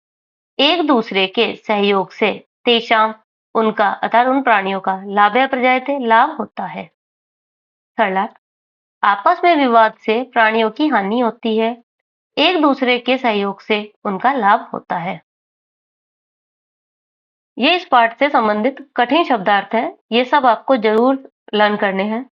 एक दूसरे के सहयोग से तेषाम उनका अर्थात उन प्राणियों का लाभ्य प्रजायते लाभ होता है। सरलाट आपस में विवाद से प्राणियों की हानि होती है, एक दूसरे के सहयोग से उनका लाभ होता है। ये इस पाठ से संबंधित कठिन शब्दार्थ है, ये सब आपको जरूर लर्न करने हैं।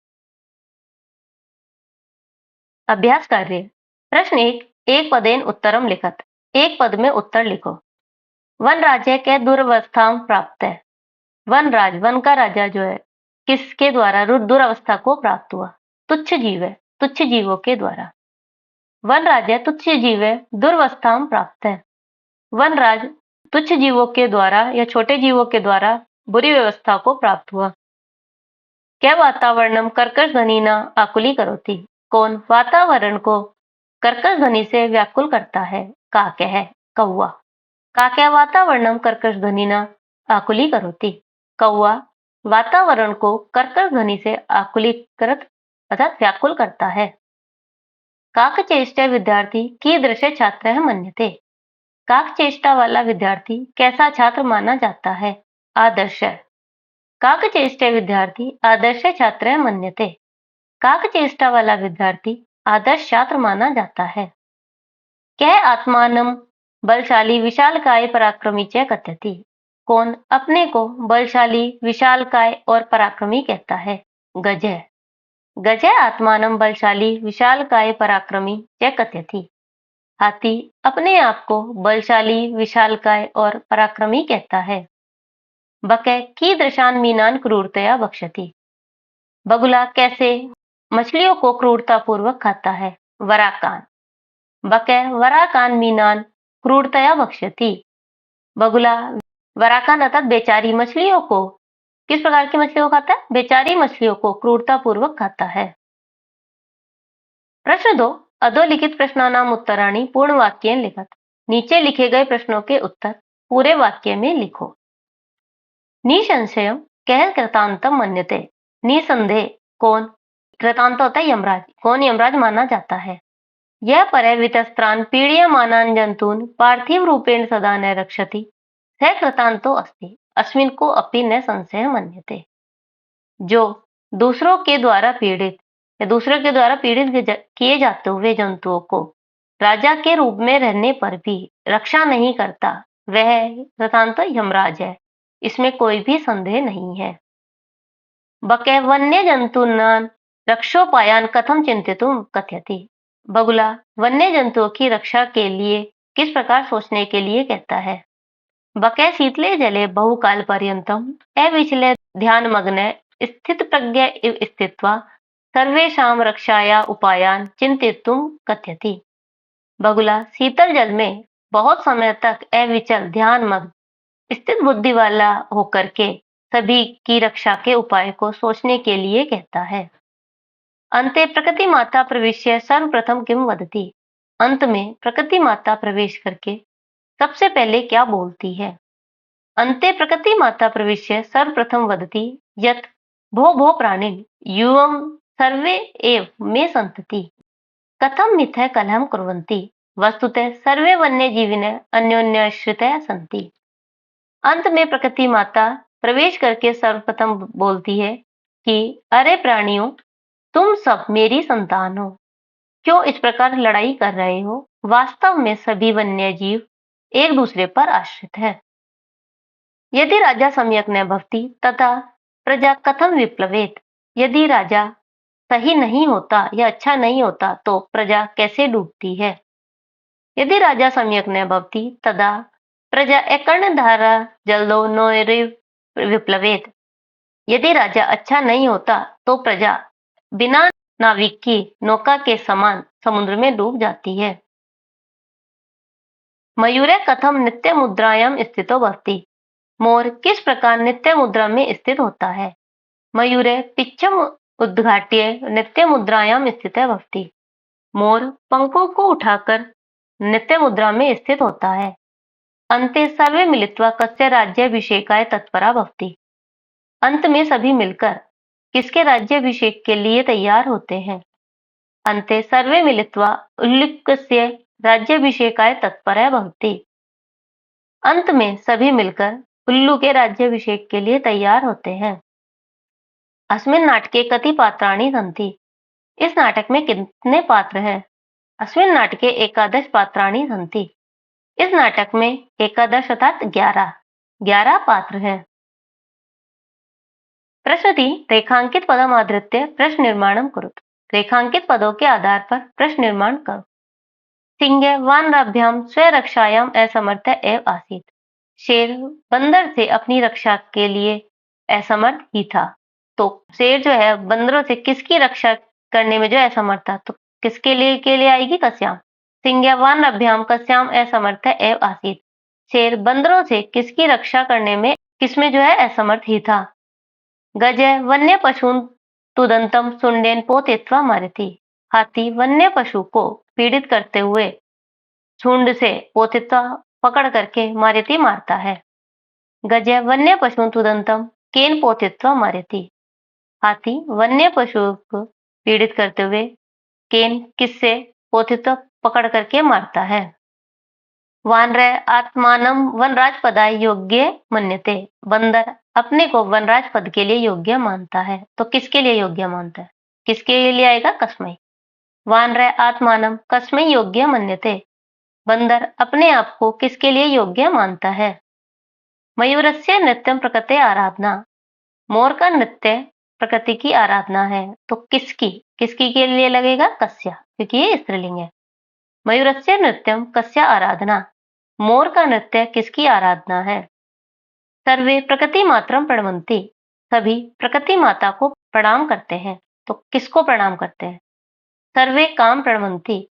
अभ्यास कार्य प्रश्न 1 एक पदेन उत्तरम लिखत। एक पद में उत्तर लिखो। वन राज्य के दुर्वस्था प्राप्त है। वन का राजा जो है किसके द्वारा दुरावस्था को प्राप्त हुआ? तुच्छ जीव है, तुच्छ जीवों के द्वारा। वन राज्य तुच्छ जीव है दुर्वस्था प्राप्त है। वन राज तुच्छ जीवों के द्वारा या छोटे जीवों के द्वारा बुरी व्यवस्था को प्राप्त हुआ। क्या वातावरणम कर्कश ध्वनि न आकुली करोति? कौन वातावरण को कर्कश ध्वनि से व्याकुल करता है? काके है कौवा। काक्या वातावरणम कर्कश ध्वनि न आकुली करोति? कौवा वातावरण को कर्कश ध्वनि से आकुलीकृत अर्थात व्याकुल करता है। काकचेष्टा विद्यार्थी कीदृश छात्रः मन्यते? काकचेष्टा वाला विद्यार्थी कैसा छात्र माना जाता है? आदर्श। काकचेष्टा विद्यार्थी आदर्श छात्रः मन्यते। काकचेष्टा वाला विद्यार्थी आदर्श छात्र माना जाता है। कह आत्मानं बलशाली विशालकाय पराक्रमी च कथयति? कौन अपने को बलशाली विशालकाय और पराक्रमी कहता है? गजः। गजः आत्मानं बलशाली विशालकाय पराक्रमी च कथयति? हाथी अपने आप को बलशाली विशालकाय और पराक्रमी कहता है। बकः कीदृशान मीनान क्रूरतया भक्षति? बगुला कैसे मछलियों को क्रूरता पूर्वक खाता है? वराकान। बकः वराकान मीनान क्रूरतया भक्षति? बगुला वराकान अर्थात बेचारी मछलियों को किस प्रकार की मछलियों को खाता है? बेचारी मछलियों को क्रूरता पूर्वक खाता है। प्रश्न 2 अधोलिखित प्रश्नानाम उत्तराणि पूर्ण वाक्येन लिखत। नीचे लिखे गए प्रश्नों के उत्तर पूरे वाक्य में लिखो। निसंशयम कह कृतांतम मन्यते? निसंदेह कौन? कृतांत होता है यमराज, कौन यमराज माना जाता है? यह पर वितस्त्रान पीड्यमानान् जंतून् पार्थिव रूपेण सदा न रक्षति स कृतांतो अस्ति अस्मिन् को अपि न संशय मन्यते। जो दूसरों के द्वारा पीड़ित या दूसरों के द्वारा पीड़ित किए जाते हुए जंतुओं को राजा के रूप में रहने पर भी रक्षा नहीं करता, वह वृतांत यमराज है। इसमें कोई भी संदेह नहीं है। बके वन्य जंतूनां रक्षोपायान कथम चिंतितुम कथयति। बगुला वन्य जंतुओं की रक्षा के लिए किस प्रकार सोचने के लिए कहता है। बके शीतले जले बहुकाल पर्यंतम अविचल ध्यानमग्न स्थितप्रज्ञ इव स्थित्वा सर्वेषां रक्षाया उपायान चिंतितुम कथयति। बगुला शीतल जल में बहुत समय तक अविचल ध्यानमग्न स्थित बुद्धि वाला होकर के सभी की रक्षा के उपाय को सोचने के लिए कहता है। अंते प्रकृति माता प्रविश्य सर्वप्रथम किम वदति। अंत में प्रकृति माता प्रवेश करके सबसे पहले क्या बोलती है। अंते प्रकृति माता प्रविश्य सर्वप्रथम वदति यत् भो भो प्राणिन युवम सर्वे एव मे संतति कथम मिथ्य कलहम कुर्वन्ति वस्तुतः सर्वे वन्य जीविनः अन्योन्याश्रितः सन्ति। अंत में प्रकृति माता प्रवेश करके सर्वप्रथम बोलती है कि अरे प्राणियों, तुम सब मेरी संतान हो, क्यों इस प्रकार लड़ाई कर रहे हो। वास्तव में सभी वन्य जीव एक दूसरे पर आश्रित है। यदि राजा सम्यक न भवति तथा प्रजा कथम विप्लवेत। यदि राजा सही नहीं होता या अच्छा नहीं होता तो प्रजा कैसे डूबती है। यदि राजा सम्यक न भवति तदा प्रजा एकर्णधारा जल्दो नोरिव विप्लवेत। यदि राजा अच्छा नहीं होता तो प्रजा बिना नाविक की नौका के समान समुद्र में डूब जाती है। मयूरे कथम नित्य मुद्रायाम स्थितो भवति। मोर किस प्रकार नित्य मुद्रा में स्थित होता है। मयूरे पिच्छम उद्घाट्य नित्य मुद्रायाम स्थित भवति। मोर पंखों को उठाकर नित्य मुद्रा में स्थित होता है। अन्ते सर्वे मिलित्वा कस्य राज्याभिषेकाय तत्परा भवति। अंत में सभी मिलकर किसके राज्याभिषेक के लिए तैयार होते हैं। अन्ते सर्वे मिलित्वा उल्लूकस्य राज्याभिषेकाय तत्परा भवति। अंत में सभी मिलकर उल्लू के राज्याभिषेक के लिए तैयार होते हैं। अस्मिन् नाटके कति पात्राणि सन्ति। इस नाटक में कितने पात्र हैं। अस्मिन् नाटके एकादश पात्राणि सन्ति। इस नाटक में एकादश अर्थात 11 पात्र हैं। प्रश्न 3 रेखांकित पदम आधृत्य प्रश्न निर्माणम कुरुत। रेखांकित पदों के आधार पर प्रश्न निर्माण करो। सिंह वानराभ्याम स्वरक्षायाम असमर्थ एव आसीत। शेर बंदर से अपनी रक्षा के लिए असमर्थ ही था। तो शेर जो है बंदरों से किसकी रक्षा करने में जो असमर्थ था, तो किसके लिए के लिए आएगी कस्याम। सिंह वानराभ्याम कस्याम असमर्थ एव आसीत। शेर बंदरों से किसकी रक्षा करने में किसमें जो है असमर्थ ही था। गज वन्य पशुन तुदंतम सुंडेन पोतेत्वा मारती। हाथी वन्य पशु को पीड़ित करते हुए झुंड से पोतेत्वा पकड़ करके मारती मारता है। गज वन्य पशु तुदंतम केन पोतेत्वा मारती। हाथी वन्य पशु को पीड़ित करते हुए केन किससे पोतेत्वा पकड़ करके मारता है। वानर आत्मानम वनराज पदाय योग्य मन्यते। बंदर अपने को वनराज पद के लिए योग्य मानता है। तो किसके लिए योग्य मानता है, किसके लिए आएगा कस्मै। वानर आत्मानम कस्मै योग्य मन्यते। बंदर अपने आप को किसके लिए योग्य मानता है। मयूरस्य नृत्यम प्रकृति आराधना। मोर का नृत्य प्रकृति की आराधना है। तो किसकी किसकी के लिए लगेगा कस्या, क्योंकि ये स्त्रीलिंग है। मयूरस्य नृत्यम कस्या आराधना। मोर का नृत्य किसकी आराधना है। सर्वे प्रकृति मात्रम प्रणवंती। सभी प्रकृति माता को प्रणाम करते हैं। तो किसको प्रणाम करते हैं। सर्वे काम प्रणवंती।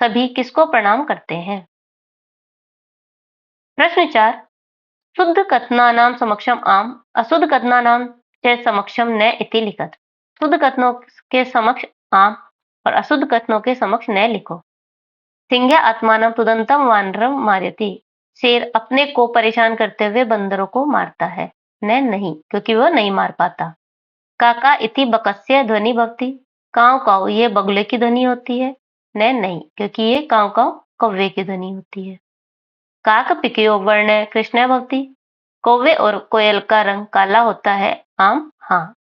सभी किसको प्रणाम करते हैं। प्रश्न 4 शुद्ध कथनानाम समक्षम आम अशुद्ध कथनानाम च समक्षम न इति लिखत। शुद्ध कथनों के समक्ष आम और अशुद्ध कथनों के समक्ष न लिखो। सिंह आत्मानम तुदंतम वानरम मार्यति। शेर अपने को परेशान करते हुए बंदरों को मारता है। नहीं, क्योंकि वह नहीं मार पाता। काका इति बकस्य ध्वनि भवति। काव काव ये बगुले की ध्वनि होती है। नहीं, क्योंकि ये काव काव कौवे की ध्वनि होती है। काक पिकयो वर्ण कृष्ण भवति। कौवे और कोयल का रंग काला होता है। आम हाँ।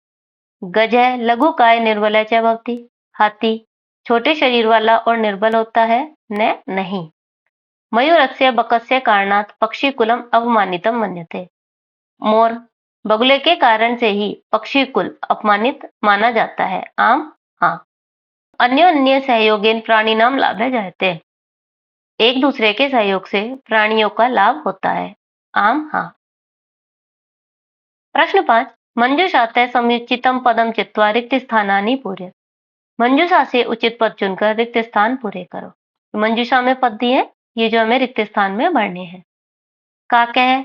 गज लघु काय निर्बल च भवति। हाथी छोटे शरीर वाला और निर्बल होता है, न नहीं। मयूरस्य बकस्य कारणात् पक्षीकुलम अवमानितम मन्यते। मोर बगुले के कारण से ही पक्षी कुल अपमानित माना जाता है, आम हाँ। अन्योन्य सहयोगेन प्राणिनाम लाभे जायते। एक दूसरे के सहयोग से प्राणियों का लाभ होता है, आम हाँ। प्रश्न 5, मंजूषाते समुचितम पदम चित्वा रिक्त स्थानानि पूरय। मंजूषा से उचित पद चुनकर रिक्त स्थान पूरे करो। मंजूषा में पद दिए, ये जो हमें रिक्त स्थान में भरने हैं। काकः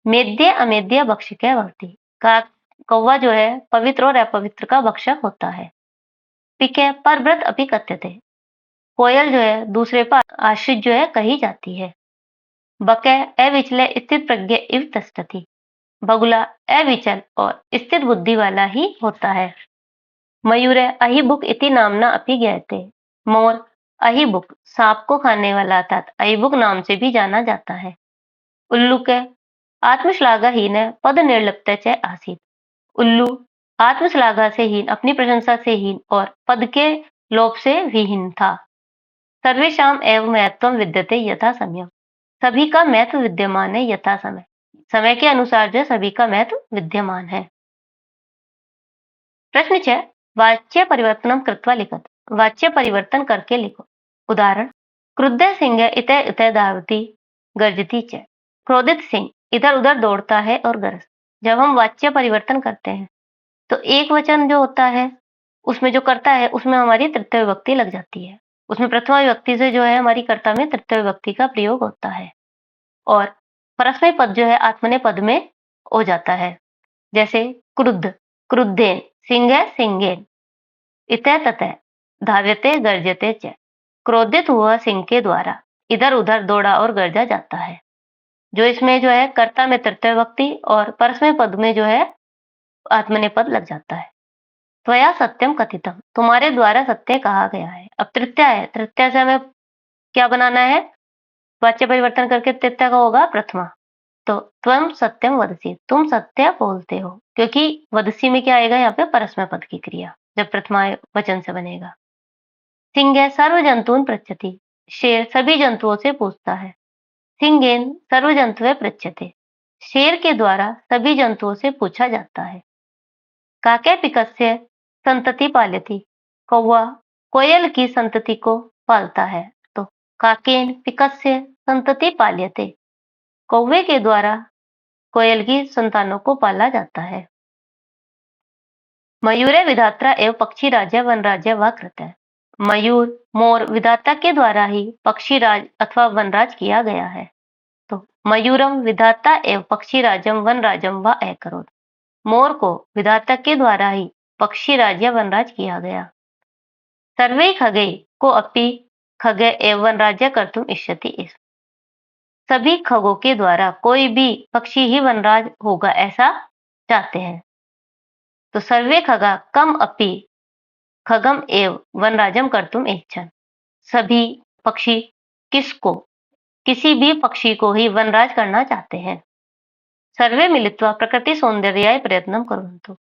मेद्य अमेद्य भक्षिकः भवति। का कौवा जो है पवित्र और अपवित्र का भक्षक होता है। पिकः परव्रत अपि कथ्यते। कोयल जो है दूसरे पर आश्रित जो है कही जाती है। बकः अविचल स्थित प्रज्ञ इव तिष्ठति। बगुला अविचल और स्थित बुद्धि वाला ही होता है। मयूर अहिबुक इति नामना अपि ज्ञायते। मोर अहिबुक सांप को खाने वाला अर्थात अहिबुक नाम से भी जाना जाता है। उल्लुक आत्मश्लाघहीन पद निर्लिप्त च आसीत्। उल्लू आत्मश्लाघा से हीन, अपनी प्रशंसा से हीन और पद के लोभ से विहीन था। सर्वेषाम एव महत्वम विद्यते यथा समय। सभी का महत्व विद्यमान है यथा समय। समय के अनुसार जो सभी का महत्व विद्यमान है। प्रश्न 6, वाच्य परिवर्तनम कृत्वा लिखत। वाच्य परिवर्तन करके लिखो। उदाहरण, क्रुद्ध सिंह इतः इतः धावति गर्जति च। क्रोधित सिंह इधर उधर दौड़ता है और गरज। जब हम वाच्य परिवर्तन करते हैं तो एक वचन जो होता है उसमें जो कर्ता है उसमें हमारी तृतीय विभक्ति लग जाती है। उसमें प्रथमा विभक्ति से जो है हमारी कर्ता में तृतीय विभक्ति का प्रयोग होता है और परस्मै पद जो है आत्मनेय पद में हो जाता है। जैसे क्रुद्ध क्रुद्धेन, सिंह सिंहेन, इतः ततः, धाव्यते गर्जते च। क्रोधित हुआ सिंह के द्वारा इधर उधर दौड़ा और गर्जा जाता है। जो इसमें जो है कर्ता में तृतीय विभक्ति और परस्मै पद में जो है आत्मनेय पद लग जाता है। त्वया सत्यम कथितम, तुम्हारे द्वारा सत्य कहा गया है। अब तृतीया है, तृतीया से हमें क्या बनाना है, वाच्य परिवर्तन करके तृतीया का होगा प्रथमा। तो त्वम सत्यम वदसी, तुम सत्य बोलते हो, क्योंकि वदसी में क्या आएगा यहाँ पे परस्मै पद की क्रिया जब प्रथमा वचन से बनेगा। सिंह सर्व जंतून पृच्छति, शेर सभी जंतुओं से पूछता है। सिंहेन सर्व जंतुवे पृच्छते, शेर के द्वारा सभी जंतुओं से पूछा जाता है। काके पिकस्य संतति पालयति, कौवा कोयल की संतति को पालता है। तो काकेन पिकस्य संतति पाल्यते, कौवे के द्वारा कोयल की संतानों को पाला जाता है। मयूरे विधात्रा एवं पक्षी राजा वन राज्य व कृत है। मयूर मोर विधाता के द्वारा ही पक्षी राज अथवा वनराज किया गया है। तो मयूरम विधाता एवं पक्षी राजम वन राजम व अकरोत्। मोर को विधाता के द्वारा ही पक्षी राज या वनराज किया गया। सर्वे खगे को अपि खगे एवं वनराज्य कर्तुम इच्छति इस। सभी खगों के द्वारा कोई भी पक्षी ही वनराज होगा ऐसा चाहते हैं। तो सर्वे खगा कम अपि खगम एव वनराजम कर्तुम इच्छन। सभी पक्षी किसको, किसी भी पक्षी को ही वनराज करना चाहते हैं। सर्वे मिलित्वा प्रकृति सौंदर्याय प्रयत्नम कुर्वन्तु।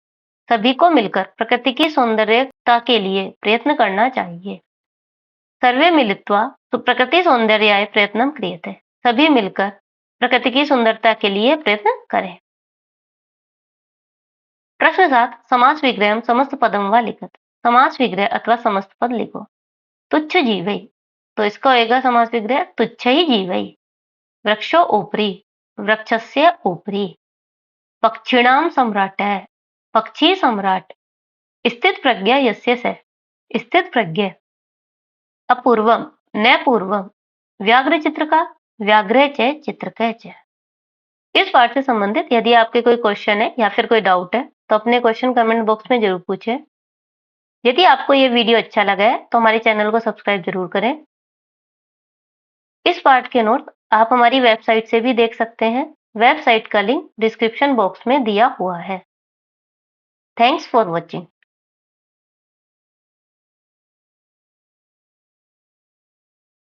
सभी को मिलकर प्रकृति की सौंदर्यता के लिए प्रयत्न करना चाहिए। सर्वे मिलित्वा तो प्रकृति सौंदर्याय प्रयत्नम क्रियते। सभी मिलकर प्रकृति की सुंदरता के लिए प्रयत्न करें। प्रश्न 7, समास विग्रह समस्त पदम व लिखत। समास विग्रह अथवा समस्त पद लिखो। तुच्छ जीवै, तो इसका होगा समास विग्रह तुच्छ ही जीवै। वृक्षो ऊपरी, वृक्षस्य ऊपरी। पक्षिणाम सम्राट है, पक्षी सम्राट। स्थित प्रज्ञा यस्य से, स्थित प्रज्ञ। अपूर्वम न पूर्वम, व्याघ्र चित्र का, व्याघ्र च चित्रकय च। इस पाठ से संबंधित यदि आपके कोई क्वेश्चन है या फिर कोई डाउट है तो अपने क्वेश्चन कमेंट बॉक्स में जरूर पूछें। यदि आपको ये वीडियो अच्छा लगा है तो हमारे चैनल को सब्सक्राइब जरूर करें। इस पाठ के नोट आप हमारी वेबसाइट से भी देख सकते हैं। वेबसाइट का लिंक डिस्क्रिप्शन बॉक्स में दिया हुआ है। Thanks for watching.